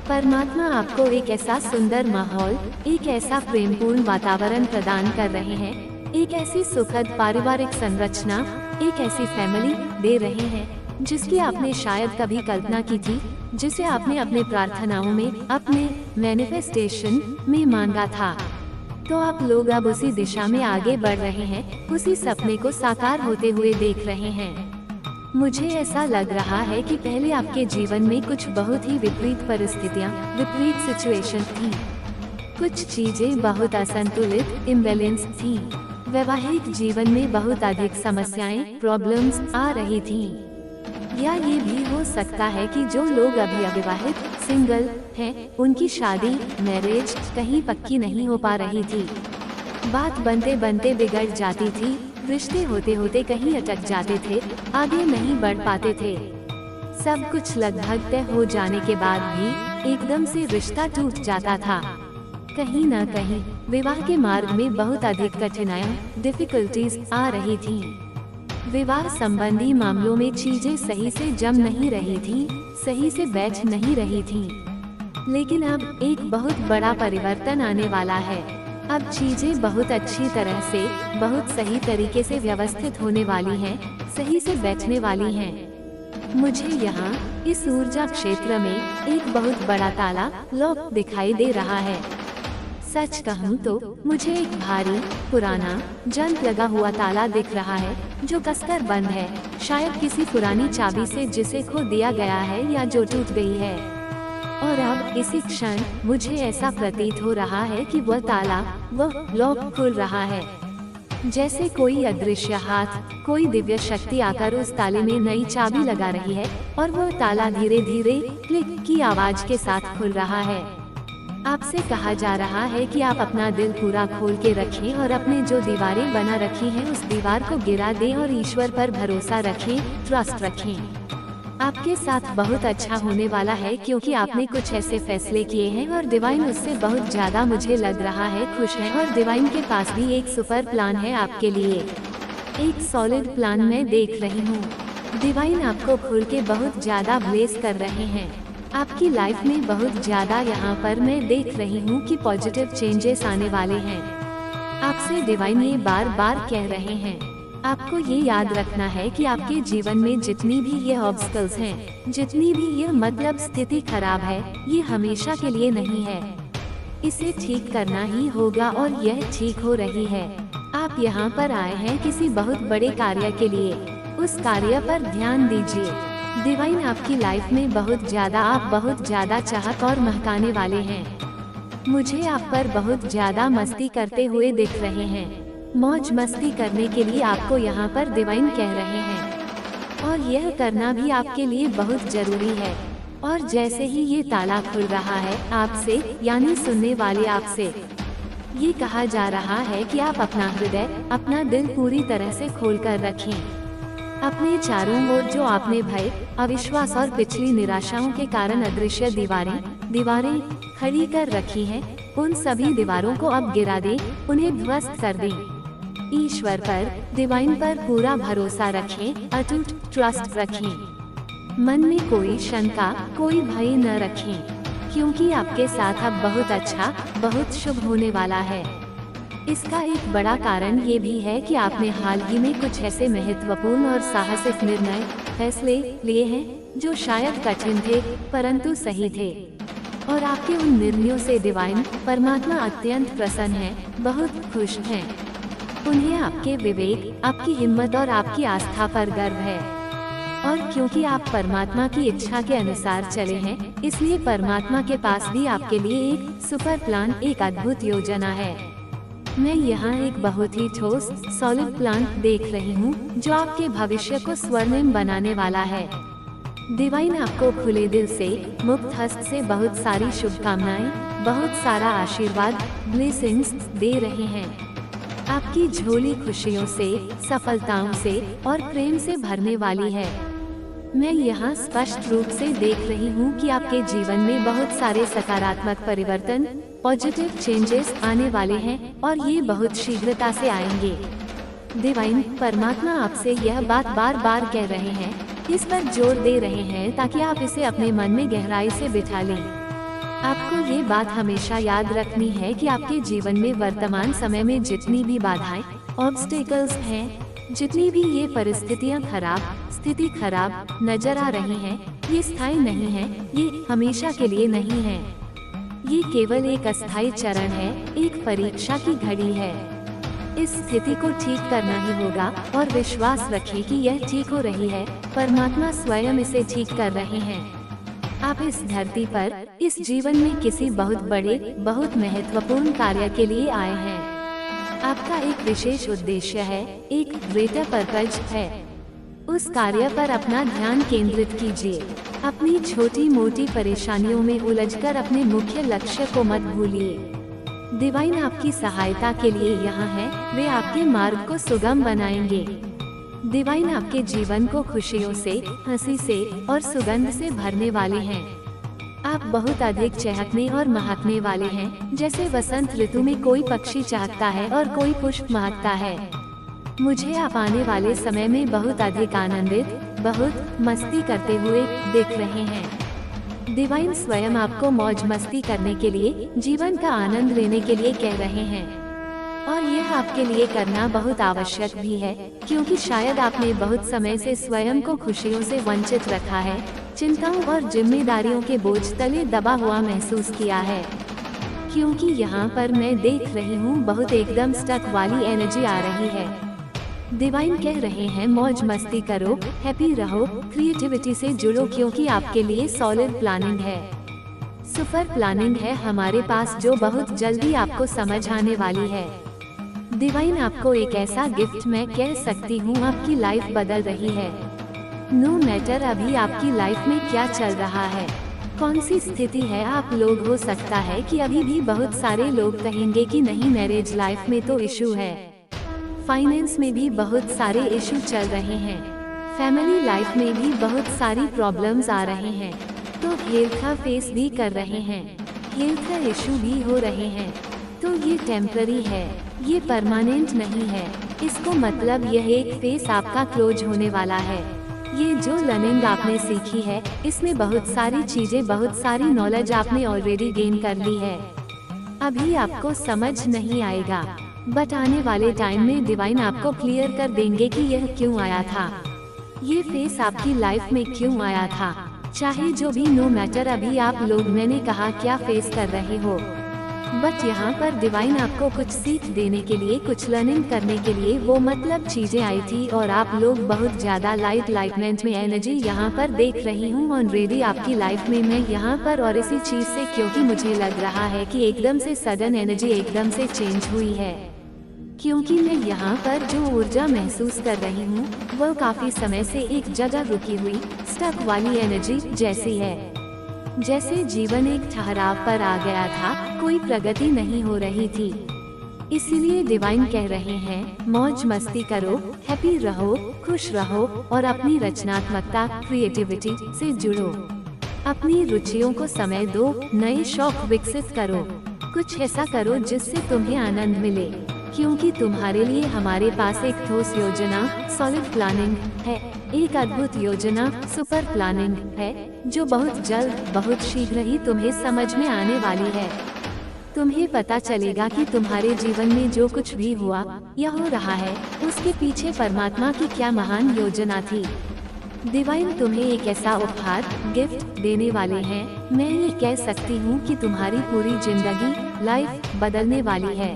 परमात्मा आपको एक ऐसा सुंदर माहौल, एक ऐसा प्रेमपूर्ण वातावरण प्रदान कर रहे हैं, एक ऐसी सुखद पारिवारिक संरचना, एक ऐसी फैमिली दे रहे हैं जिसकी आपने शायद कभी कल्पना की थी, जिसे आपने अपने प्रार्थनाओं में, अपने मैनिफेस्टेशन में मांगा था। तो आप लोग अब उसी दिशा में आगे बढ़ रहे हैं, उसी सपने को साकार होते हुए देख रहे हैं। मुझे ऐसा लग रहा है कि पहले आपके जीवन में कुछ बहुत ही विपरीत परिस्थितियाँ, विपरीत सिचुएशन थी। कुछ चीजें बहुत असंतुलित, इम्बैलेंस थी। वैवाहिक जीवन में बहुत अधिक समस्याएं, प्रॉब्लम्स आ रही थी। या ये भी हो सकता है कि जो लोग अभी अविवाहित, सिंगल हैं, उनकी शादी, मैरिज कहीं पक्की नहीं हो पा रही थी। बात बनते बनते बिगड़ जाती थी, रिश्ते होते होते कहीं अटक जाते थे, आगे नहीं बढ़ पाते थे। सब कुछ लगभग तय हो जाने के बाद भी एकदम से रिश्ता टूट जाता था। कहीं न कहीं विवाह के मार्ग में बहुत अधिक कठिनाइयाँ, डिफिकल्टीज आ रही थी। विवाह संबंधी मामलों में चीजें सही से जम नहीं रही थी, सही से बैठ नहीं रही थी। लेकिन अब एक बहुत बड़ा परिवर्तन आने वाला है। अब चीजें बहुत अच्छी तरह से, बहुत सही तरीके से व्यवस्थित होने वाली हैं, सही से बैठने वाली हैं। मुझे यहाँ इस ऊर्जा क्षेत्र में एक बहुत बड़ा ताला, लॉक दिखाई दे रहा है। सच कहूँ तो मुझे एक भारी, पुराना, जंग लगा हुआ ताला दिख रहा है जो कसकर बंद है, शायद किसी पुरानी चाबी से जिसे खो दिया गया है या जो टूट गई है। और अब इसी क्षण मुझे ऐसा प्रतीत हो रहा है कि वह ताला, वह लॉक खुल रहा है। जैसे कोई अदृश्य हाथ, कोई दिव्य शक्ति आकर उस ताले में नई चाबी लगा रही है और वह ताला धीरे धीरे क्लिक की आवाज के साथ खुल रहा है। आपसे कहा जा रहा है कि आप अपना दिल पूरा खोल के रखें और अपने जो दीवारें बना रखी हैं उस दीवार को गिरा दें और ईश्वर पर भरोसा रखें, ट्रस्ट रखें। आपके साथ बहुत अच्छा होने वाला है क्योंकि आपने कुछ ऐसे फैसले किए हैं और डिवाइन उससे बहुत ज्यादा, मुझे लग रहा है, खुश है। और डिवाइन के पास भी एक सुपर प्लान है आपके लिए, एक सॉलिड प्लान मैं देख रही हूँ। डिवाइन आपको खुल के बहुत ज्यादा ब्लेस कर रहे हैं। आपकी लाइफ में बहुत ज्यादा यहाँ पर मैं देख रही हूँ कि पॉजिटिव चेंजेस आने वाले हैं। आपसे डिवाइन ये बार बार कह रहे हैं, आपको ये याद रखना है कि आपके जीवन में जितनी भी ये ऑब्स्टकल्स हैं, जितनी भी ये मतलब स्थिति खराब है, ये हमेशा के लिए नहीं है। इसे ठीक करना ही होगा और यह ठीक हो रही है। आप यहाँ पर आए हैं किसी बहुत बड़े कार्य के लिए, उस कार्य पर ध्यान दीजिए। डिवाइन आपकी लाइफ में बहुत ज्यादा चाहत और महकाने वाले हैं। मुझे आप पर बहुत ज्यादा मस्ती करते हुए दिख रहे हैं। मौज मस्ती करने के लिए आपको यहाँ पर डिवाइन कह रहे हैं और यह करना भी आपके लिए बहुत जरूरी है। और जैसे ही ये ताला खुल रहा है आपसे, यानी सुनने वाले आपसे, ये कहा जा रहा है कि आप अपना हृदय, अपना दिल पूरी तरह से खोलकर रखें। अपने चारों ओर जो आपने भय, अविश्वास और पिछली निराशाओं के कारण अदृश्य दीवारें खड़ी कर रखी हैं, उन सभी दीवारों को अब गिरा दें, उन्हें ध्वस्त कर दें। ईश्वर पर, डिवाइन पर पूरा भरोसा रखें, अटूट ट्रस्ट रखें। मन में कोई शंका, कोई भय न रखें, क्योंकि आपके साथ अब बहुत अच्छा, बहुत शुभ होने वाला है। इसका एक बड़ा कारण ये भी है कि आपने हाल ही में कुछ ऐसे महत्वपूर्ण और साहसिक निर्णय, फैसले लिए हैं जो शायद कठिन थे परंतु सही थे। और आपके उन निर्णयों से डिवाइन, परमात्मा अत्यंत प्रसन्न है, बहुत खुश हैं। उन्हें आपके विवेक, आपकी हिम्मत और आपकी आस्था पर गर्व है। और क्योंकि आप परमात्मा की इच्छा के अनुसार चले हैं, इसलिए परमात्मा के पास भी आपके लिए एक सुपर प्लान, एक अद्भुत योजना है। मैं यहाँ एक बहुत ही ठोस, सॉलिड प्लान देख रही हूँ जो आपके भविष्य को स्वर्णिम बनाने वाला है। डिवाइन आपको खुले दिल से, मुक्त हस्त से बहुत सारी शुभकामनाएं, बहुत सारा आशीर्वाद, ब्लेसिंग्स दे रहे हैं। आपकी झोली खुशियों से, सफलताओं से और प्रेम से भरने वाली है। मैं यहाँ स्पष्ट रूप से देख रही हूँ कि आपके जीवन में बहुत सारे सकारात्मक परिवर्तन, पॉजिटिव चेंजेस आने वाले हैं और ये बहुत शीघ्रता से आएंगे। डिवाइन परमात्मा आपसे यह बात बार बार कह रहे हैं, इस पर जोर दे रहे हैं ताकि आप इसे अपने मन में गहराई से बिठा लें। आपको ये बात हमेशा याद रखनी है कि आपके जीवन में वर्तमान समय में जितनी भी बाधाएं, ऑब्स्टेकल्स हैं, जितनी भी ये परिस्थितियां स्थिति खराब नजर आ रही हैं, ये स्थायी नहीं है, ये हमेशा के लिए नहीं है। ये केवल एक अस्थायी चरण है, एक परीक्षा की घड़ी है। इस स्थिति को ठीक करना ही होगा और विश्वास रखें कि यह ठीक हो रही है, परमात्मा स्वयं इसे ठीक कर रहे हैं। आप इस धरती पर, इस जीवन में किसी बहुत बड़े, बहुत महत्वपूर्ण कार्य के लिए आए हैं। आपका एक विशेष उद्देश्य है, एक ग्रेटर पर्पज है। उस कार्य पर अपना ध्यान केंद्रित कीजिए। अपनी छोटी मोटी परेशानियों में उलझकर अपने मुख्य लक्ष्य को मत भूलिए। डिवाइन आपकी सहायता के लिए यहाँ है, वे आपके मार्ग को सुगम बनाएंगे। डिवाइन आपके जीवन को खुशियों से, हंसी से और सुगंध से भरने वाले हैं। आप बहुत अधिक चहकने और महकने वाले हैं, जैसे वसंत ऋतु में कोई पक्षी चहकता है और कोई पुष्प महकता है। मुझे आप आने वाले समय में बहुत अधिक आनंदित, बहुत मस्ती करते हुए दिख रहे हैं। डिवाइन स्वयं आपको मौज मस्ती करने के लिए, जीवन का आनंद लेने के लिए कह रहे हैं। और यह आपके लिए करना बहुत आवश्यक भी है, क्योंकि शायद आपने बहुत समय से स्वयं को खुशियों से वंचित रखा है, चिंताओं और जिम्मेदारियों के बोझ तले दबा हुआ महसूस किया है। क्योंकि यहाँ पर मैं देख रही हूँ बहुत एकदम स्टक वाली एनर्जी आ रही है। डिवाइन कह रहे हैं मौज मस्ती करो, हैप्पी रहो, क्रिएटिविटी से जुड़ो, क्योंकि आपके लिए सॉलिड प्लानिंग है, सुपर प्लानिंग है हमारे पास, जो बहुत जल्दी आपको समझ आने वाली है। डिवाइन आपको एक ऐसा गिफ्ट, मैं कह सकती हूँ आपकी लाइफ बदल रही है। नो मैटर अभी आपकी लाइफ में क्या चल रहा है, कौन सी स्थिति है, आप लोग हो सकता है कि अभी भी बहुत सारे लोग कहेंगे कि नहीं, मैरिज लाइफ में तो इशू है, फाइनेंस में भी बहुत सारे इशू चल रहे हैं, फैमिली लाइफ में भी बहुत सारी प्रॉब्लम्स आ रहे हैं, तो हेल्थ का फेस भी कर रहे हैं, हेल्थ का इशू भी हो रहे हैं। तो ये टेम्पररी है, ये परमानेंट नहीं है। इसको मतलब यह एक फेस आपका क्लोज होने वाला है। ये जो लर्निंग आपने सीखी है, इसमें बहुत सारी चीजें, बहुत सारी नॉलेज आपने ऑलरेडी गेन कर ली है। अभी आपको समझ नहीं आएगा, बट आने वाले टाइम में डिवाइन आपको क्लियर कर देंगे कि यह क्यों आया था, ये फेस आपकी लाइफ में क्यों आया था। चाहे जो भी, नो मैटर अभी आप लोग, मैंने कहा क्या फेस कर रहे हो, बट यहाँ पर डिवाइन आपको कुछ सीख देने के लिए, कुछ लर्निंग करने के लिए वो मतलब चीजें आई थी, और आप लोग बहुत ज्यादा लाइटमेंट में एनर्जी यहाँ पर देख रही हूँ ऑलरेडी आपकी लाइफ में, मैं यहाँ पर, और इसी चीज से, क्योंकि मुझे लग रहा है कि एकदम से सडन एनर्जी एकदम से चेंज हुई है, क्योंकि मैं यहाँ पर जो ऊर्जा महसूस कर रही हूँ वह काफी समय से एक जगह रुकी हुई स्टक वाली एनर्जी जैसी है, जैसे जीवन एक ठहराव पर आ गया था, कोई प्रगति नहीं हो रही थी। इसीलिए डिवाइन कह रहे हैं मौज मस्ती करो, हैप्पी रहो, खुश रहो और अपनी रचनात्मकता, क्रिएटिविटी से जुड़ो। अपनी रुचियों को समय दो, नए शौक विकसित करो, कुछ ऐसा करो जिससे तुम्हें आनंद मिले, क्योंकि तुम्हारे लिए हमारे पास एक ठोस योजना, सॉलिड प्लानिंग है, एक अद्भुत योजना, सुपर प्लानिंग है, जो बहुत जल्द, बहुत शीघ्र ही तुम्हें समझ में आने वाली है। तुम्हें पता चलेगा कि तुम्हारे जीवन में जो कुछ भी हुआ या हो रहा है, उसके पीछे परमात्मा की क्या महान योजना थी। डिवाइन तुम्हें एक ऐसा उपहार, गिफ्ट देने वाले हैं, मैं ये कह सकती हूँ कि तुम्हारी पूरी जिंदगी, लाइफ बदलने वाली है।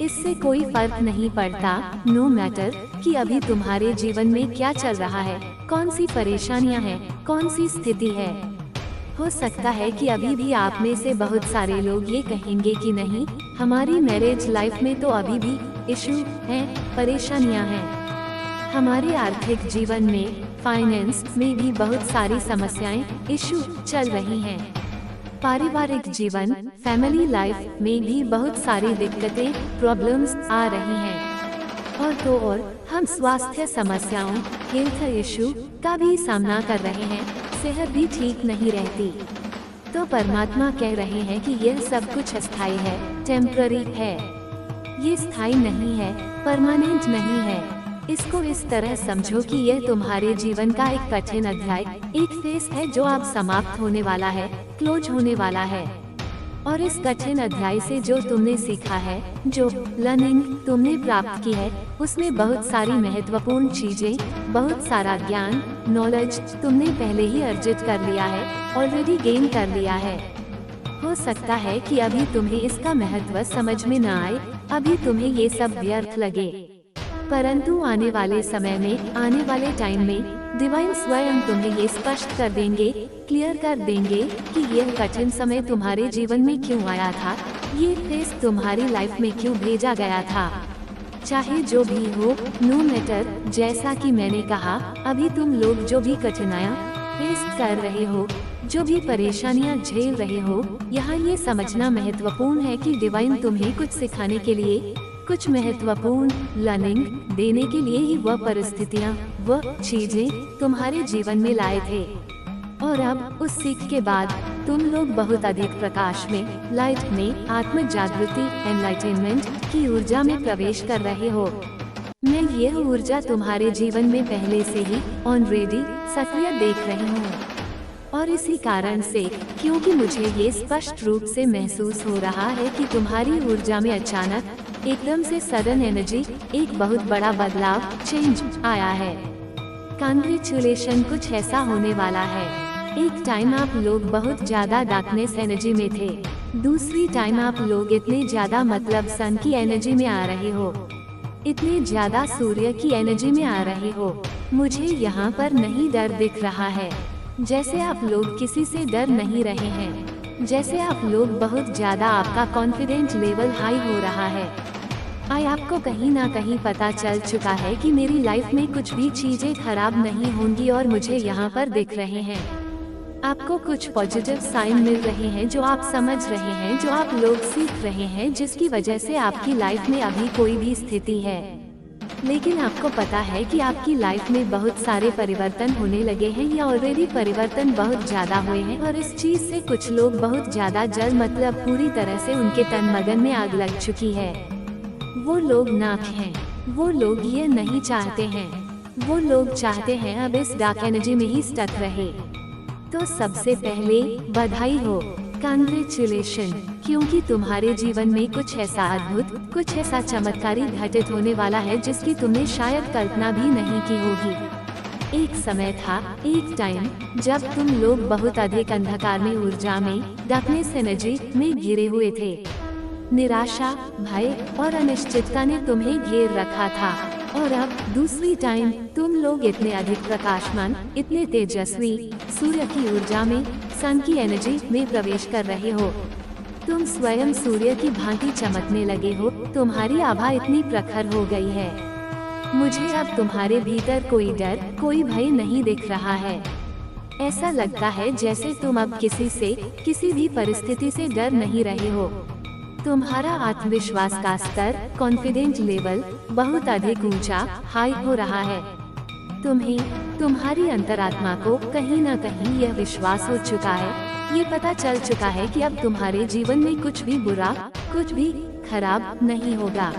इससे कोई फर्क नहीं पड़ता, नो मैटर कि अभी तुम्हारे जीवन में क्या चल रहा है, कौन सी परेशानियां हैं, कौन सी स्थिति है। हो सकता है कि अभी भी आप में से बहुत सारे लोग ये कहेंगे कि नहीं, हमारी मैरिज लाइफ में तो अभी भी इशू हैं, परेशानियां हैं, हमारे आर्थिक जीवन में, फाइनेंस में भी बहुत सारी समस्याएं, इशू चल रही हैं। पारिवारिक जीवन, फैमिली लाइफ में भी बहुत सारी दिक्कतें, प्रॉब्लम्स आ रही हैं। और तो और हम स्वास्थ्य समस्याओं, हेल्थ इशू का भी सामना कर रहे हैं, सेहत भी ठीक नहीं रहती। तो परमात्मा कह रहे हैं कि यह सब कुछ अस्थायी है, टेम्पररी है, ये स्थायी नहीं है, परमानेंट नहीं है। इसको इस तरह समझो कि यह तुम्हारे जीवन का एक कठिन अध्याय, एक फेस है जो अब समाप्त होने वाला है, क्लोज होने वाला है। और इस कठिन अध्याय से जो तुमने सीखा है, जो लर्निंग तुमने प्राप्त की है, उसमें बहुत सारी महत्वपूर्ण चीजें, बहुत सारा ज्ञान, नॉलेज तुमने पहले ही अर्जित कर लिया है, ऑलरेडी गेन कर लिया है। हो सकता है कि अभी तुम्हें इसका महत्व समझ में न आए, अभी तुम्हें ये सब व्यर्थ लगे, परंतु आने वाले समय में, आने वाले टाइम में डिवाइन स्वयं तुम्हें ये स्पष्ट कर देंगे, क्लियर कर देंगे कि यह कठिन समय तुम्हारे जीवन में क्यों आया था, ये फेस तुम्हारी लाइफ में क्यों भेजा गया था। चाहे जो भी हो, नो मैटर, जैसा कि मैंने कहा, अभी तुम लोग जो भी कठिनाइयाँ फेस कर रहे हो, जो भी परेशानियाँ झेल रहे हो, यहाँ ये समझना महत्वपूर्ण है कि डिवाइन तुम्हें कुछ सिखाने के लिए, कुछ महत्वपूर्ण लर्निंग देने के लिए ही वह परिस्थितियाँ, वह चीजें तुम्हारे जीवन में लाए थे। और अब उस सीख के बाद तुम लोग बहुत अधिक प्रकाश में, लाइट में, आत्म जागृति, एनलाइटनमेंट की ऊर्जा में प्रवेश कर रहे हो। मैं यह ऊर्जा तुम्हारे जीवन में पहले से ही ऑलरेडी सक्रिय देख रही हूँ, और इसी कारण से, क्योंकि मुझे ये स्पष्ट रूप से महसूस हो रहा है कि तुम्हारी ऊर्जा में अचानक एकदम से सडन एनर्जी, एक बहुत बड़ा बदलाव, चेंज आया है। कांग्रेचुलेशन, कुछ ऐसा होने वाला है। एक टाइम आप लोग बहुत ज्यादा डार्कनेस एनर्जी में थे, दूसरी टाइम आप लोग इतने ज्यादा मतलब सन की एनर्जी में आ रहे हो, इतने ज्यादा सूर्य की एनर्जी में आ रहे हो। मुझे यहाँ पर नहीं डर दिख रहा है, जैसे आप लोग किसी से डर नहीं रहे हैं, जैसे आप लोग बहुत ज्यादा, आपका कॉन्फिडेंस लेवल हाई हो रहा है। आपको कहीं ना कहीं पता चल चुका है कि मेरी लाइफ में कुछ भी चीजें खराब नहीं होंगी, और मुझे यहाँ पर दिख रहे हैं। आपको कुछ पॉजिटिव साइन मिल रहे हैं जो आप समझ रहे हैं, जो आप लोग सीख रहे हैं, जिसकी वजह से आपकी लाइफ में अभी कोई भी स्थिति है, लेकिन आपको पता है कि आपकी लाइफ में बहुत सारे परिवर्तन होने लगे हैं, या ऑलरेडी परिवर्तन बहुत ज्यादा हुए हैं। और इस चीज से कुछ लोग बहुत ज्यादा जल, मतलब पूरी तरह से उनके तन मगन में आग लग चुकी है। वो लोग नाक हैं, वो लोग ये नहीं चाहते हैं, वो लोग चाहते हैं अब इस डार्क एनर्जी में ही स्टक रहे। तो सबसे पहले बधाई हो, कांग्रेचुलेशन, क्योंकि तुम्हारे जीवन में कुछ ऐसा अद्भुत, कुछ ऐसा चमत्कारी घटित होने वाला है जिसकी तुमने शायद कल्पना भी नहीं की होगी। एक समय था, एक टाइम, जब तुम लोग बहुत अधिक अंधकार में, ऊर्जा में, डार्कनेस एनर्जी में घिरे हुए थे। निराशा, भय और अनिश्चितता ने तुम्हें घेर रखा था। और अब दूसरी टाइम तुम लोग इतने अधिक प्रकाशमान, इतने तेजस्वी, सूर्य की ऊर्जा में, सन की एनर्जी में प्रवेश कर रहे हो। तुम स्वयं सूर्य की भांति चमकने लगे हो, तुम्हारी आभा इतनी प्रखर हो गई है। मुझे अब तुम्हारे भीतर कोई डर, कोई भय नहीं दिख रहा है। ऐसा लगता है जैसे तुम अब किसी से, किसी भी परिस्थिति से डर नहीं रहे हो। तुम्हारा आत्मविश्वास का स्तर, कॉन्फिडेंस लेवल बहुत अधिक ऊंचा, हाई हो रहा है। तुम्हें, तुम्हारी अंतरात्मा को कहीं न कहीं यह विश्वास हो चुका है, ये पता चल चुका है कि अब तुम्हारे जीवन में कुछ भी बुरा, कुछ भी खराब नहीं होगा।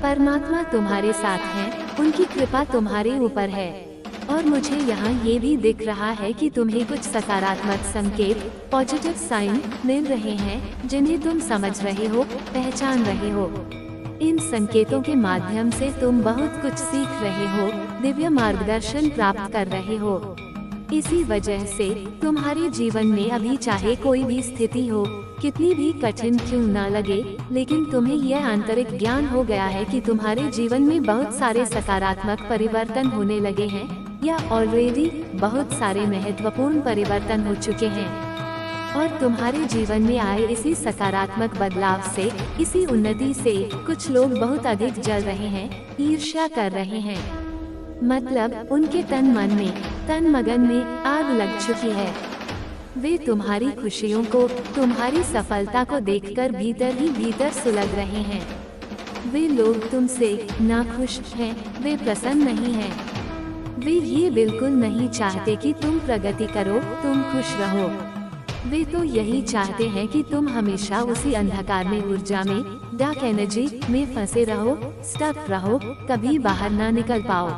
परमात्मा तुम्हारे साथ है, उनकी कृपा तुम्हारे ऊपर है। और मुझे यहाँ ये भी दिख रहा है कि तुम्हें कुछ सकारात्मक संकेत, पॉजिटिव साइन मिल रहे हैं, जिन्हें तुम समझ रहे हो, पहचान रहे हो। इन संकेतों के माध्यम से तुम बहुत कुछ सीख रहे हो, दिव्य मार्गदर्शन प्राप्त कर रहे हो। इसी वजह से तुम्हारे जीवन में अभी चाहे कोई भी स्थिति हो, कितनी भी कठिन क्यों ना लगे, लेकिन तुम्हें यह आंतरिक ज्ञान हो गया है कि तुम्हारे जीवन में बहुत सारे सकारात्मक परिवर्तन होने लगे हैं, या ऑलरेडी बहुत सारे महत्वपूर्ण परिवर्तन हो चुके हैं। और तुम्हारे जीवन में आए इसी सकारात्मक बदलाव से, इसी उन्नति से कुछ लोग बहुत अधिक जल रहे हैं, ईर्ष्या कर रहे हैं। मतलब उनके तन मन में, तन मगन में आग लग चुकी है। वे तुम्हारी खुशियों को, तुम्हारी सफलता को देखकर भीतर ही भीतर सुलग रहे हैं। वे लोग तुमसे नाखुश हैं, वे प्रसन्न नहीं हैं। वे ये बिल्कुल नहीं चाहते कि तुम प्रगति करो, तुम खुश रहो। वे तो यही चाहते हैं कि तुम हमेशा उसी अंधकार में, ऊर्जा में, डार्क एनर्जी में फंसे रहो, स्टक रहो, कभी बाहर ना निकल पाओ।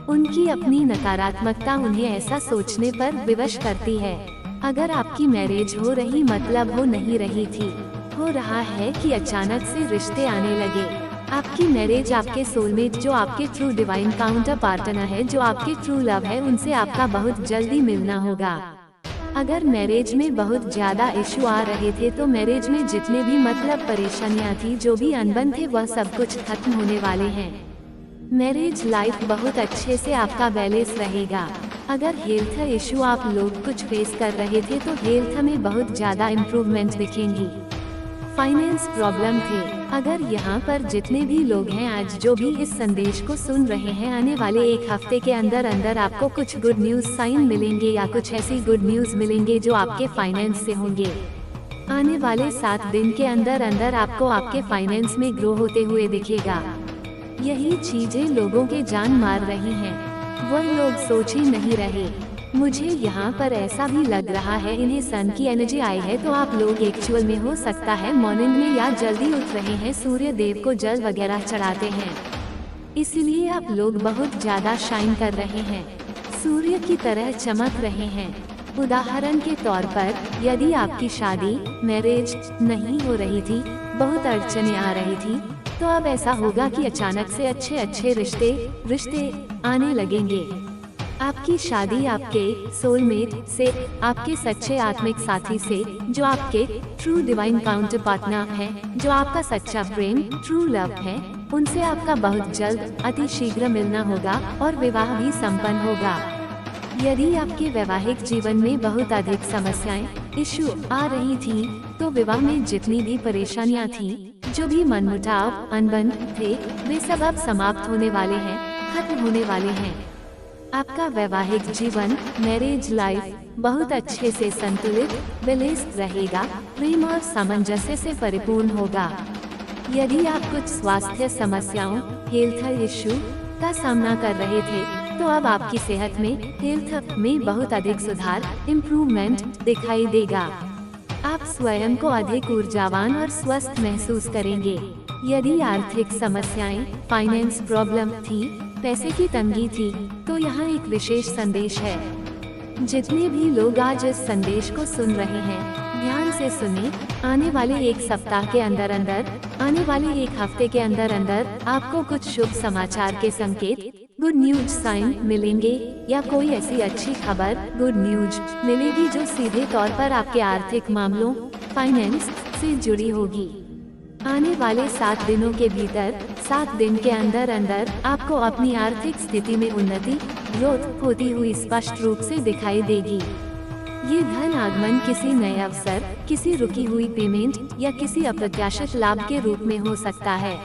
उनकी अपनी नकारात्मकता उन्हें ऐसा सोचने पर विवश करती है। अगर आपकी मैरिज हो रही मतलब हो नहीं रही थी, हो रहा है कि अचानक से रिश्ते आने लगे। आपकी मैरिज आपके सोलमेट, जो आपके ट्रू डिवाइन काउंटर पार्टनर है, जो आपके ट्रू लव है, उनसे आपका बहुत जल्दी मिलना होगा। अगर मैरिज में बहुत ज्यादा इशू आ रहे थे तो मैरिज में जितने भी मतलब परेशानियां थी, जो भी अनबन थे, वह सब कुछ खत्म होने वाले हैं। मैरिज लाइफ बहुत अच्छे से आपका बैलेंस रहेगा। अगर हेल्थ इशू आप लोग कुछ फेस कर रहे थे तो हेल्थ में बहुत ज्यादा इम्प्रूवमेंट दिखेंगी। फाइनेंस प्रॉब्लम थे, अगर यहाँ पर जितने भी लोग हैं आज जो भी इस संदेश को सुन रहे हैं, आने वाले एक हफ्ते के अंदर अंदर आपको कुछ गुड न्यूज साइन मिलेंगे या कुछ ऐसी गुड न्यूज मिलेंगे जो आपके फाइनेंस से होंगे। आने वाले 7 दिन के अंदर अंदर आपको आपके फाइनेंस में ग्रो होते हुए दिखेगा। यही चीजें लोगों के जान मार रही हैं, वह लोग सोच ही नहीं रहे। मुझे यहाँ पर ऐसा भी लग रहा है इन्हें सन की एनर्जी आई है, तो आप लोग एक्चुअल में हो सकता है मॉर्निंग में या जल्दी उठ रहे हैं, सूर्य देव को जल वगैरह चढ़ाते हैं, इसलिए आप लोग बहुत ज्यादा शाइन कर रहे हैं, सूर्य की तरह चमक रहे हैं। उदाहरण के तौर पर यदि आपकी शादी मैरिज नहीं हो रही थी, बहुत अड़चने आ रही थी, तो अब ऐसा होगा कि अचानक से अच्छे अच्छे रिश्ते आने लगेंगे। आपकी शादी आपके सोलमेट से, आपके सच्चे आत्मिक साथी से, जो आपके ट्रू डिवाइन काउंटर पार्टनर है, जो आपका सच्चा प्रेम ट्रू लव है, उनसे आपका बहुत जल्द अति शीघ्र मिलना होगा और विवाह भी संपन्न होगा। यदि आपके वैवाहिक जीवन में बहुत अधिक समस्याएं इशू आ रही थी, तो विवाह में जितनी भी परेशानियां थी, जो भी मनमुटाव अनबन थे, वे सब अब समाप्त होने वाले हैं, खत्म होने वाले हैं। आपका वैवाहिक जीवन मैरिज लाइफ बहुत अच्छे से संतुलित बैलेंस रहेगा, प्रेम और सामंजस्य से परिपूर्ण होगा। यदि आप कुछ स्वास्थ्य समस्याओं हेल्थ इश्यू का सामना कर रहे थे, तो अब आपकी सेहत में हेल्थ में बहुत अधिक सुधार इम्प्रूवमेंट दिखाई देगा। आप स्वयं को अधिक ऊर्जावान और स्वस्थ महसूस करेंगे। यदि आर्थिक समस्याएं फाइनेंस प्रॉब्लम थी, पैसे की तंगी थी, तो यहाँ एक विशेष संदेश है। जितने भी लोग आज इस संदेश को सुन रहे हैं, ध्यान से सुने। आने वाले एक सप्ताह के अंदर अंदर, आने वाले एक हफ्ते के अंदर अंदर आपको कुछ शुभ समाचार के संकेत गुड न्यूज साइन मिलेंगे, या कोई ऐसी अच्छी खबर गुड न्यूज मिलेगी जो सीधे तौर पर आपके आर्थिक मामलों फाइनेंस से जुड़ी होगी। आने वाले 7 दिनों के भीतर, 7 दिन के अंदर अंदर आपको अपनी आर्थिक स्थिति में उन्नति ग्रोथ होती हुई स्पष्ट रूप से दिखाई देगी। ये धन आगमन किसी नए अवसर, किसी रुकी हुई पेमेंट या किसी अप्रत्याशित लाभ के रूप में हो सकता है,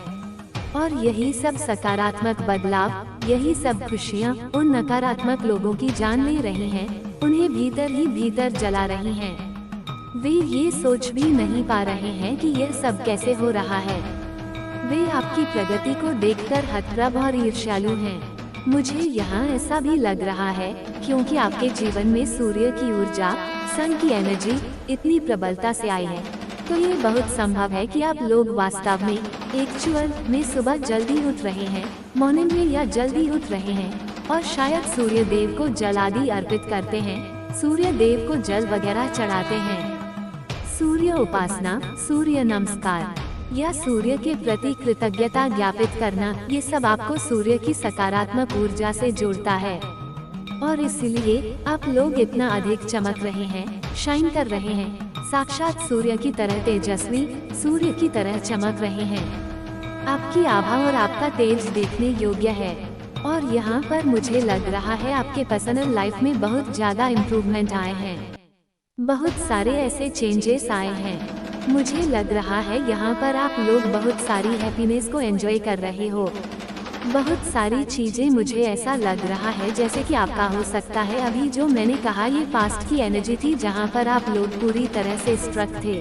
और यही सब सकारात्मक बदलाव, यही सब खुशियाँ उन नकारात्मक लोगों की जान ले रही हैं, उन्हें भीतर ही भीतर जला रही हैं। वे ये सोच भी नहीं पा रहे हैं कि यह सब कैसे हो रहा है। वे आपकी प्रगति को देखकर हतप्रभ और ईर्ष्यालु हैं। मुझे यहाँ ऐसा भी लग रहा है क्योंकि आपके जीवन में सूर्य की ऊर्जा, सन की एनर्जी इतनी प्रबलता से आई है, तो ये बहुत संभव है कि आप लोग वास्तव में एक्चुअल में सुबह जल्दी उठ रहे हैं, मॉर्निंग में या जल्दी उठ रहे हैं, और शायद सूर्य देव को जल आदि अर्पित करते हैं, सूर्य देव को जल वगैरह चढ़ाते हैं। सूर्य उपासना, सूर्य नमस्कार या सूर्य के प्रति कृतज्ञता ज्ञापित करना, ये सब आपको सूर्य की सकारात्मक ऊर्जा से जोड़ता है, और इसलिए आप लोग इतना अधिक चमक रहे हैं, शाइन कर रहे हैं, साक्षात सूर्य की तरह तेजस्वी, सूर्य की तरह चमक रहे हैं। आपकी आभा और आपका तेज देखने योग्य है, और यहाँ पर मुझे लग रहा है आपके पर्सनल लाइफ में बहुत ज्यादा इम्प्रूवमेंट आए हैं, बहुत सारे ऐसे चेंजेस आए हैं। मुझे लग रहा है यहाँ पर आप लोग बहुत सारी हैप्पीनेस को एंजॉय कर रहे हो। बहुत सारी चीजें, मुझे ऐसा लग रहा है जैसे कि आपका हो सकता है अभी जो मैंने कहा ये पास्ट की एनर्जी थी, जहाँ पर आप लोग पूरी तरह से स्ट्रक थे,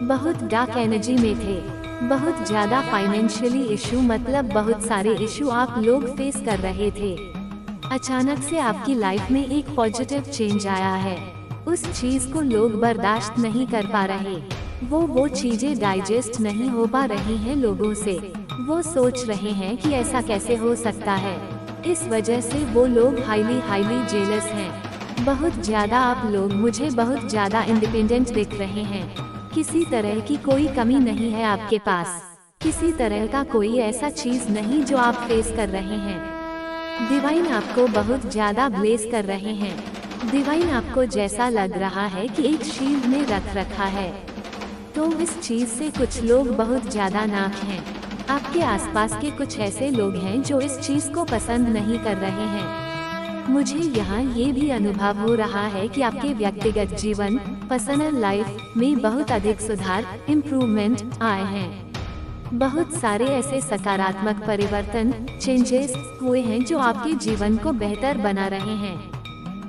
बहुत डार्क एनर्जी में थे। बहुत ज्यादा फाइनेंशियली इशू, मतलब बहुत सारे इशू आप लोग फेस कर रहे थे। अचानक से आपकी लाइफ में एक पॉजिटिव चेंज आया है। उस चीज को लोग बर्दाश्त नहीं कर पा रहे। वो चीजें डाइजेस्ट नहीं हो पा रही हैं लोगों से। वो सोच रहे हैं कि ऐसा कैसे हो सकता है। इस वजह से वो लोग हाईली जेलस हैं। बहुत ज्यादा आप लोग मुझे बहुत ज्यादा इंडिपेंडेंट दिख रहे हैं। किसी तरह की कोई कमी नहीं है आपके पास। किसी तरह का कोई ऐसा चीज नहीं जो आप फेस कर रहे हैं। डिवाइन आपको बहुत ज्यादा ब्लेस कर रहे हैं। डिवाइन आपको जैसा लग रहा है कि एक शील्ड में रख रखा है। तो इस चीज से कुछ लोग बहुत ज्यादा नाक हैं। आपके आसपास के कुछ ऐसे लोग हैं जो इस चीज को पसंद नहीं कर रहे हैं। मुझे यहाँ ये भी अनुभव हो रहा है कि आपके व्यक्तिगत जीवन, पर्सनल लाइफ में बहुत अधिक सुधार, इम्प्रूवमेंट आए हैं। बहुत सारे ऐसे सकारात्मक परिवर्तन, चेंजेस हुए हैं जो आपके जीवन को बेहतर बना रहे हैं।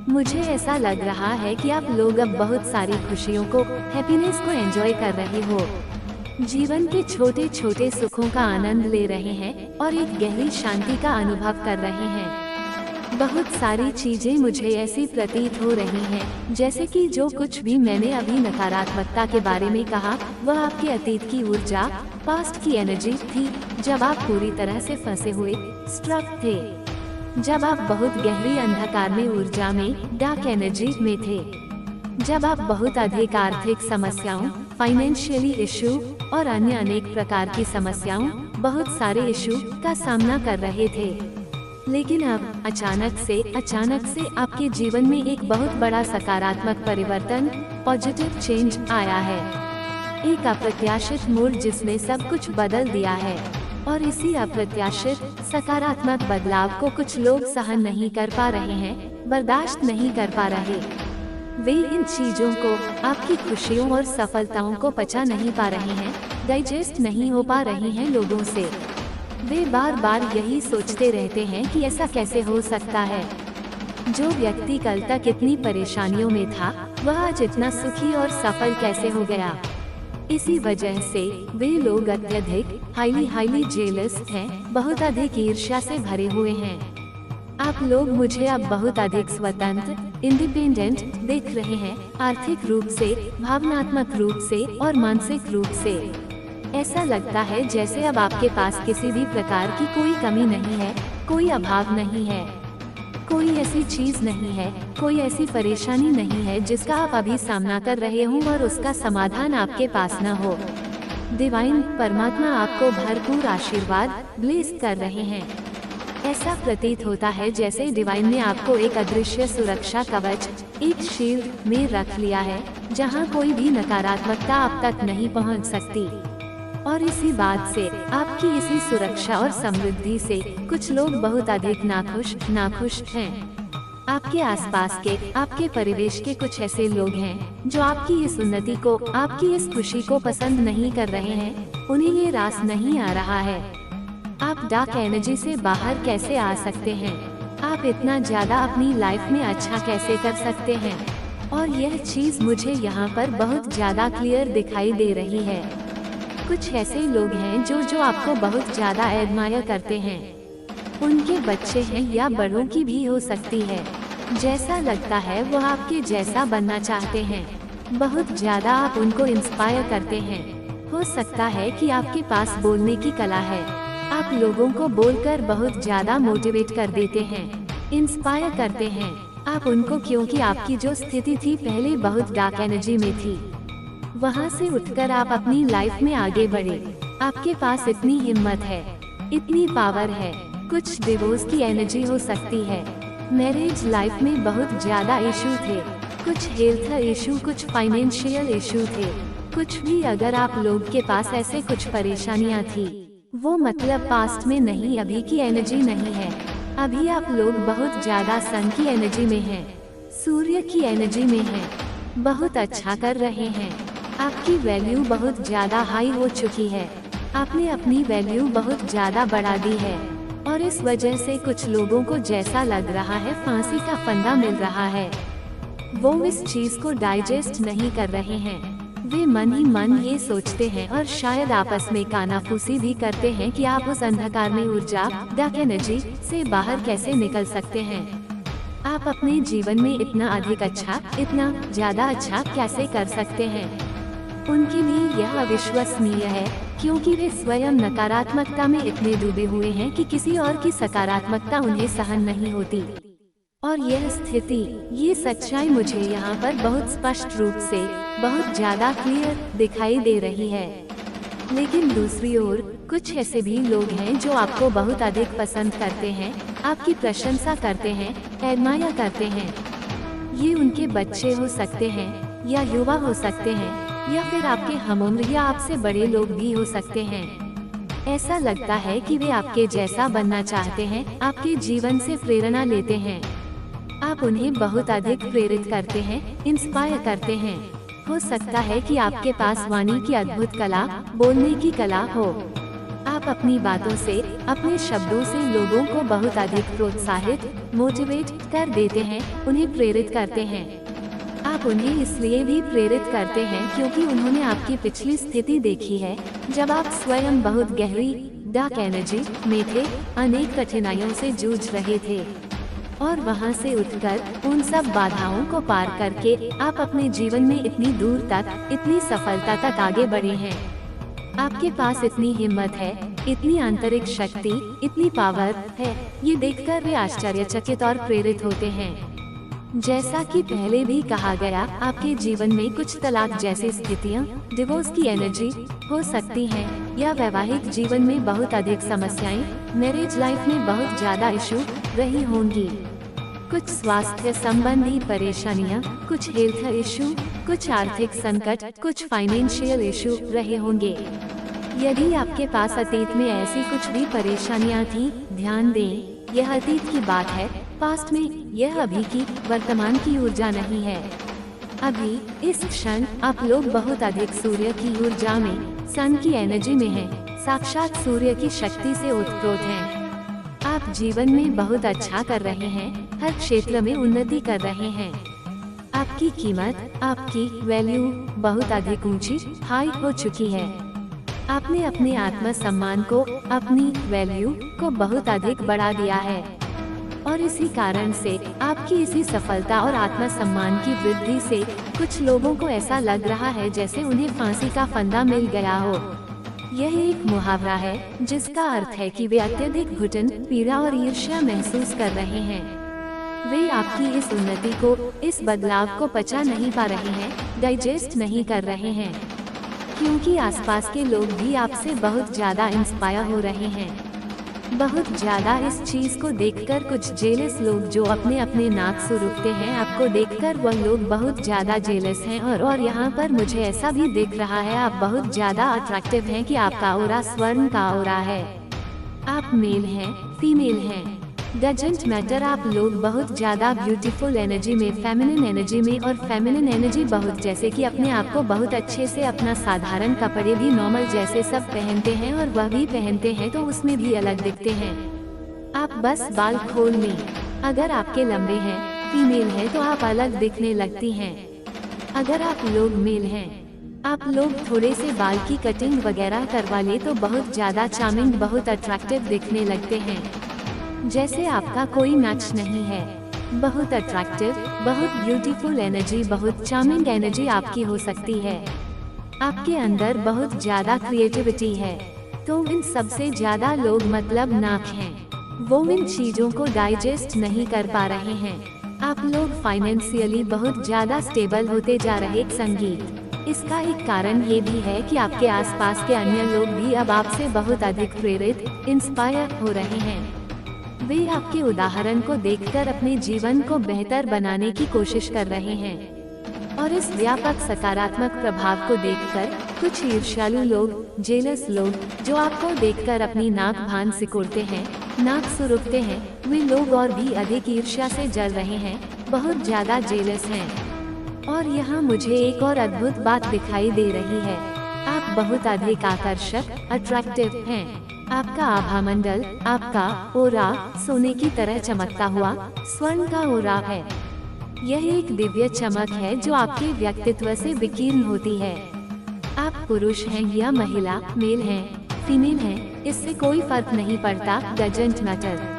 मुझे ऐसा लग रहा है कि आप लोग अब बहुत सारी खुशियों को, हैप्पीनेस को एंजॉय कर रहे हो। जीवन के छोटे छोटे सुखों का आनंद ले रहे हैं और एक गहरी शांति का अनुभव कर रहे हैं। बहुत सारी चीजें मुझे ऐसी प्रतीत हो रही हैं, जैसे कि जो कुछ भी मैंने अभी नकारात्मकता के बारे में कहा, वह आपके अतीत की ऊर्जा, पास्ट की एनर्जी थी, जब आप पूरी तरह से फंसे हुए, स्ट्रक थे, जब आप बहुत गहरी अंधकार में, ऊर्जा में, डार्क एनर्जी में थे, जब आप बहुत अधिक आर्थिक समस्याओं, फाइनेंशियली इशू और अन्य अनेक प्रकार की समस्याओं, बहुत सारे इशू का सामना कर रहे थे। लेकिन अब अचानक से आपके जीवन में एक बहुत बड़ा सकारात्मक परिवर्तन, पॉजिटिव चेंज आया है। एक अप्रत्याशित मोड़ जिसने सब कुछ बदल दिया है। और इसी अप्रत्याशित सकारात्मक बदलाव को कुछ लोग सहन नहीं कर पा रहे हैं, बर्दाश्त नहीं कर पा रहे। वे इन चीजों को, आपकी खुशियों और सफलताओं को पचा नहीं पा रहे हैं, डाइजेस्ट नहीं हो पा रहे हैं लोगों से। वे बार बार यही सोचते रहते हैं कि ऐसा कैसे हो सकता है। जो व्यक्ति कल तक इतनी परेशानियों में था, वह आज इतना सुखी और सफल कैसे हो गया। इसी वजह से वे लोग अत्यधिक हाईली जेलस हैं, बहुत अधिक ईर्ष्या से भरे हुए हैं। आप लोग मुझे अब बहुत अधिक स्वतंत्र, इंडिपेंडेंट देख रहे हैं, आर्थिक रूप से, भावनात्मक रूप से और मानसिक रूप से। ऐसा लगता है जैसे अब आपके पास किसी भी प्रकार की कोई कमी नहीं है, कोई अभाव नहीं है, कोई ऐसी चीज नहीं है, कोई ऐसी परेशानी नहीं है जिसका आप अभी सामना कर रहे हो और उसका समाधान आपके पास न हो। डिवाइन परमात्मा आपको भरपूर आशीर्वाद ब्लेस कर रहे हैं। ऐसा प्रतीत होता है जैसे डिवाइन ने आपको एक अदृश्य सुरक्षा कवच, एक शील्ड में रख लिया है, जहां कोई भी नकारात्मकता आप तक नहीं पहुंच सकती। और इसी बात से, आपकी इसी सुरक्षा और समृद्धि से कुछ लोग बहुत अधिक नाखुश हैं। आपके आसपास के, आपके परिवेश के कुछ ऐसे लोग हैं जो आपकी इस उन्नति को, आपकी इस खुशी को पसंद नहीं कर रहे हैं। उन्हें ये रास नहीं आ रहा है। आप डार्क एनर्जी से बाहर कैसे आ सकते हैं? आप इतना ज्यादा अपनी लाइफ में अच्छा कैसे कर सकते हैं? और यह चीज मुझे यहाँ पर बहुत ज्यादा क्लियर दिखाई दे रही है। कुछ ऐसे लोग हैं जो आपको बहुत ज्यादा एडमायर करते हैं। उनके बच्चे हैं या बड़ों की भी हो सकती है। जैसा लगता है वो आपके जैसा बनना चाहते हैं। बहुत ज्यादा आप उनको इंस्पायर करते हैं। हो सकता है कि आपके पास बोलने की कला है। आप लोगों को बोलकर बहुत ज्यादा मोटिवेट कर देते हैं, इंस्पायर करते हैं। आप उनको, क्योंकि आपकी जो स्थिति थी पहले बहुत डार्क एनर्जी में थी, वहाँ से उठकर आप अपनी लाइफ में आगे बढ़े। आपके पास इतनी हिम्मत है, इतनी पावर है। कुछ डिवोर्स की एनर्जी हो सकती है। मैरिज लाइफ में बहुत ज्यादा इशू थे, कुछ हेल्थ इशू, कुछ फाइनेंशियल इशू थे, कुछ भी। अगर आप लोग के पास ऐसे कुछ परेशानियाँ थी, वो मतलब पास्ट में नहीं, अभी की एनर्जी नहीं है। अभी आप लोग बहुत ज्यादा सन की एनर्जी में हैं, सूर्य की एनर्जी में हैं, बहुत अच्छा कर रहे हैं। आपकी वैल्यू बहुत ज्यादा हाई हो चुकी है। आपने अपनी वैल्यू बहुत ज्यादा बढ़ा दी है। और इस वजह से कुछ लोगों को जैसा लग रहा है फांसी का फंदा मिल रहा है। वो इस चीज को डाइजेस्ट नहीं कर रहे हैं। वे मन ही मन ये सोचते हैं और शायद आपस में कानाफूसी भी करते हैं कि आप उस अंधकार में ऊर्जा डार्क एनर्जी से बाहर कैसे निकल सकते हैं। आप अपने जीवन में इतना अधिक अच्छा, इतना ज्यादा अच्छा कैसे कर सकते हैं। उनके लिए यह अविश्वसनीय है, क्योंकि वे स्वयं नकारात्मकता में इतने डूबे हुए हैं कि किसी और की सकारात्मकता उन्हें सहन नहीं होती। और यह स्थिति, ये सच्चाई मुझे यहाँ पर बहुत स्पष्ट रूप से, बहुत ज्यादा क्लियर दिखाई दे रही है। लेकिन दूसरी ओर कुछ ऐसे भी लोग हैं जो आपको बहुत अधिक पसंद करते हैं, आपकी प्रशंसा करते हैं, एडमायर करते हैं। ये उनके बच्चे हो सकते हैं, या युवा हो सकते हैं, या फिर आपके हमउम्र या आपसे बड़े लोग भी हो सकते हैं। ऐसा लगता है कि वे आपके जैसा बनना चाहते हैं, आपके जीवन से प्रेरणा लेते हैं। आप उन्हें बहुत अधिक प्रेरित करते हैं, इंस्पायर करते हैं। हो सकता है कि आपके पास वाणी की अद्भुत कला, बोलने की कला हो। आप अपनी बातों से, अपने शब्दों से लोगों को बहुत अधिक प्रोत्साहित, मोटिवेट कर देते हैं, उन्हें प्रेरित करते हैं। आप उन्हें इसलिए भी प्रेरित करते हैं क्योंकि उन्होंने आपकी पिछली स्थिति देखी है, जब आप स्वयं बहुत गहरी डार्क एनर्जी में थे, अनेक कठिनाइयों से जूझ रहे थे। और वहां से उठकर, उन सब बाधाओं को पार करके आप अपने जीवन में इतनी दूर तक, इतनी सफलता तक आगे बढ़े हैं। आपके पास इतनी हिम्मत है, इतनी आंतरिक शक्ति, इतनी पावर है। ये देखकर वे आश्चर्यचकित और प्रेरित होते हैं। जैसा कि पहले भी कहा गया, आपके जीवन में कुछ तलाक जैसी स्थितियां, डिवोर्स की एनर्जी हो सकती हैं, या वैवाहिक जीवन में बहुत अधिक समस्याएं, मैरिज लाइफ में बहुत ज्यादा इशू रही होंगी। कुछ स्वास्थ्य संबंधी परेशानियां, कुछ हेल्थ इशू, कुछ आर्थिक संकट, कुछ फाइनेंशियल इशू रहे होंगे। यदि आपके पास अतीत में ऐसी कुछ भी परेशानियां थी, ध्यान दें, यह अतीत की बात है, पास्ट में। यह अभी की, वर्तमान की ऊर्जा नहीं है। अभी इस क्षण आप लोग बहुत अधिक सूर्य की ऊर्जा में, सन की एनर्जी में हैं, साक्षात सूर्य की शक्ति से ओतप्रोत हैं। आप जीवन में बहुत अच्छा कर रहे हैं, हर क्षेत्र में उन्नति कर रहे हैं। आपकी कीमत, आपकी वैल्यू बहुत अधिक ऊंची, हाई हो चुकी है। आपने अपने आत्मसम्मान को, अपनी वैल्यू को बहुत अधिक बढ़ा दिया है। और इसी कारण से आपकी इसी सफलता और आत्मसम्मान की वृद्धि से कुछ लोगों को ऐसा लग रहा है जैसे उन्हें फांसी का फंदा मिल गया हो। यह एक मुहावरा है जिसका अर्थ है कि वे अत्यधिक घुटन, पीड़ा और ईर्ष्या महसूस कर रहे हैं। वे आपकी इस उन्नति को, इस बदलाव को पचा नहीं पा रहे हैं, डाइजेस्ट नहीं कर रहे हैं, क्योंकि आसपास के लोग भी आपसे बहुत ज्यादा इंस्पायर हो रहे हैं। बहुत ज्यादा इस चीज को देखकर कुछ जेलस लोग जो अपने अपने नाक सुरुकते हैं, आपको देखकर वह लोग बहुत ज्यादा जेलस हैं। और यहाँ पर मुझे ऐसा भी दिख रहा है, आप बहुत ज्यादा अट्रैक्टिव हैं कि आपका ऑरा स्वर्ण का ऑरा है। आप मेल हैं, फीमेल हैं, डजंट मैटर। आप लोग बहुत ज्यादा ब्यूटीफुल एनर्जी में, फेमिनिन एनर्जी में, और फेमिनिन एनर्जी बहुत, जैसे कि अपने आप को बहुत अच्छे से, अपना साधारण कपड़े भी नॉर्मल जैसे सब पहनते हैं, और वह भी पहनते हैं तो उसमें भी अलग दिखते हैं। आप बस बाल खोल लें, अगर आपके लंबे हैं, फीमेल हैं, तो आप अलग दिखने लगती हैं। अगर आप लोग मेल हैं, आप लोग थोड़े से बाल की कटिंग वगैरह करवा ले तो बहुत ज्यादा चार्मिंग, बहुत अट्रैक्टिव दिखने लगते हैं, जैसे आपका कोई मैच नहीं है। बहुत अट्रैक्टिव, बहुत ब्यूटीफुल एनर्जी, बहुत चार्मिंग एनर्जी आपकी हो सकती है। आपके अंदर बहुत ज्यादा क्रिएटिविटी है। तो इन सबसे ज्यादा लोग मतलब नाक हैं। वो इन चीजों को डाइजेस्ट नहीं कर पा रहे हैं। आप लोग फाइनेंशियली बहुत ज्यादा स्टेबल होते जा रहे। संगीत, इसका एक कारण ये भी है कि आपके आसपास के अन्य लोग भी अब आपसे बहुत अधिक प्रेरित, इंस्पायर हो रहे हैं। वे आपके उदाहरण को देखकर अपने जीवन को बेहतर बनाने की कोशिश कर रहे हैं। और इस व्यापक सकारात्मक प्रभाव को देखकर कुछ ईर्ष्यालु लोग, जेलस लोग, जो आपको देखकर अपनी नाक भान सिकोड़ते हैं, नाक सुरुकते हैं, वे लोग और भी अधिक ईर्ष्या से जल रहे हैं, बहुत ज्यादा जेलस हैं। और यहाँ मुझे एक और अद्भुत बात दिखाई दे रही है। आप बहुत अधिक आकर्षक, अट्रैक्टिव हैं। आपका आभा मंडल, आपका ओरा सोने की तरह चमकता हुआ स्वर्ण का ओरा है। यह एक दिव्य चमक है जो आपके व्यक्तित्व से विकीर्ण होती है। आप पुरुष हैं या महिला, मेल हैं, फीमेल हैं, इससे कोई फर्क नहीं पड़ता। Doesn't matter.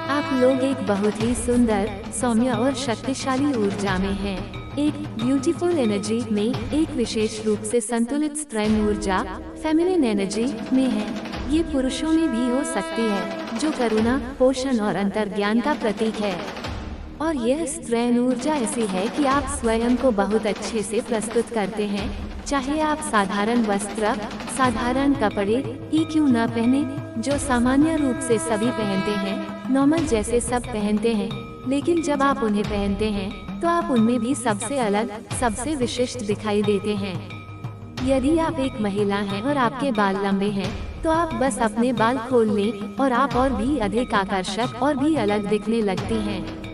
आप लोग एक बहुत ही सुंदर, सौम्य और शक्तिशाली ऊर्जा में हैं। एक ब्यूटीफुल एनर्जी में, एक विशेष रूप से संतुलित स्त्रैण ऊर्जा, फेमिनिन एनर्जी में है। ये पुरुषों में भी हो सकती है, जो करुणा, पोषण और अंतर्ज्ञान का प्रतीक है। और यह स्त्रैण ऊर्जा ऐसी है कि आप स्वयं को बहुत अच्छे से प्रस्तुत करते हैं, चाहे आप साधारण वस्त्र, साधारण कपड़े ही क्यों न पहने, जो सामान्य रूप से सभी पहनते हैं, नॉर्मल जैसे सब पहनते हैं, लेकिन जब आप उन्हें पहनते हैं तो आप उनमें भी सबसे अलग, सबसे विशिष्ट दिखाई देते हैं। यदि आप एक महिला हैं और आपके बाल लंबे हैं, तो आप बस अपने बाल खोल लें और आप और भी अधिक आकर्षक और भी अलग दिखने लगती हैं।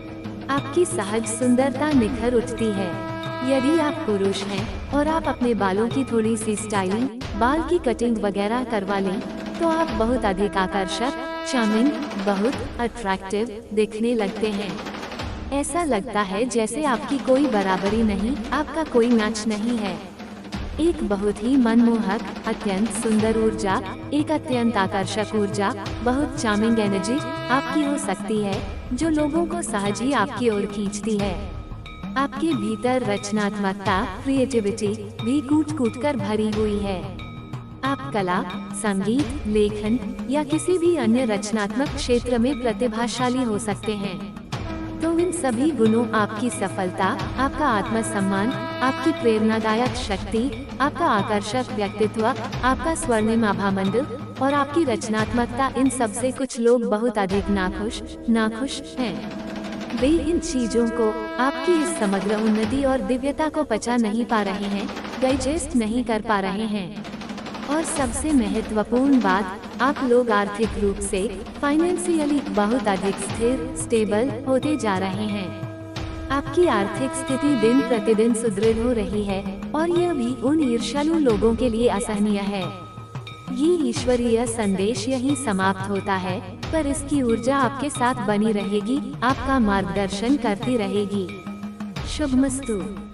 आपकी सहज सुंदरता निखर उठती है। यदि आप पुरुष हैं और आप अपने बालों की थोड़ी सी स्टाइलिंग, बाल की कटिंग वगैरह करवा लें, तो आप बहुत अधिक आकर्षक, चार्मिंग, बहुत अट्रैक्टिव दिखने लगते हैं। ऐसा लगता है जैसे आपकी कोई बराबरी नहीं, आपका कोई मैच नहीं है। एक बहुत ही मनमोहक, अत्यंत सुंदर ऊर्जा, एक अत्यंत आकर्षक ऊर्जा, बहुत चार्मिंग एनर्जी आपकी हो सकती है, जो लोगों को सहज ही आपकी ओर खींचती है। आपके भीतर रचनात्मकता, क्रिएटिविटी भी कूट-कूट कर भरी हुई है। आप कला, संगीत, लेखन या किसी भी अन्य रचनात्मक क्षेत्र में प्रतिभाशाली हो सकते हैं। तो इन सभी गुणों, आपकी सफलता, आपका आत्मसम्मान, आपकी प्रेरणादायक शक्ति, आपका आकर्षक व्यक्तित्व, आपका स्वर्णिम आभामंडल और आपकी रचनात्मकता, इन सब से कुछ लोग बहुत अधिक नाखुश हैं। वे इन चीजों को, आपकी इस समग्र उन्नति और दिव्यता को पचा नहीं पा रहे हैं, डाइजेस्ट नहीं कर पा रहे हैं। और सबसे महत्वपूर्ण बात, आप लोग आर्थिक रूप से, फाइनेंशियली बहुत अधिक स्थिर, स्टेबल होते जा रहे हैं। आपकी आर्थिक स्थिति दिन प्रतिदिन सुदृढ़ हो रही है और यह भी उन ईर्ष्यालु लोगों के लिए असहनीय है। ये ईश्वरीय संदेश यहीं समाप्त होता है, पर इसकी ऊर्जा आपके साथ बनी रहेगी, आपका मार्गदर्शन करती रहेगी। शुभमस्तु।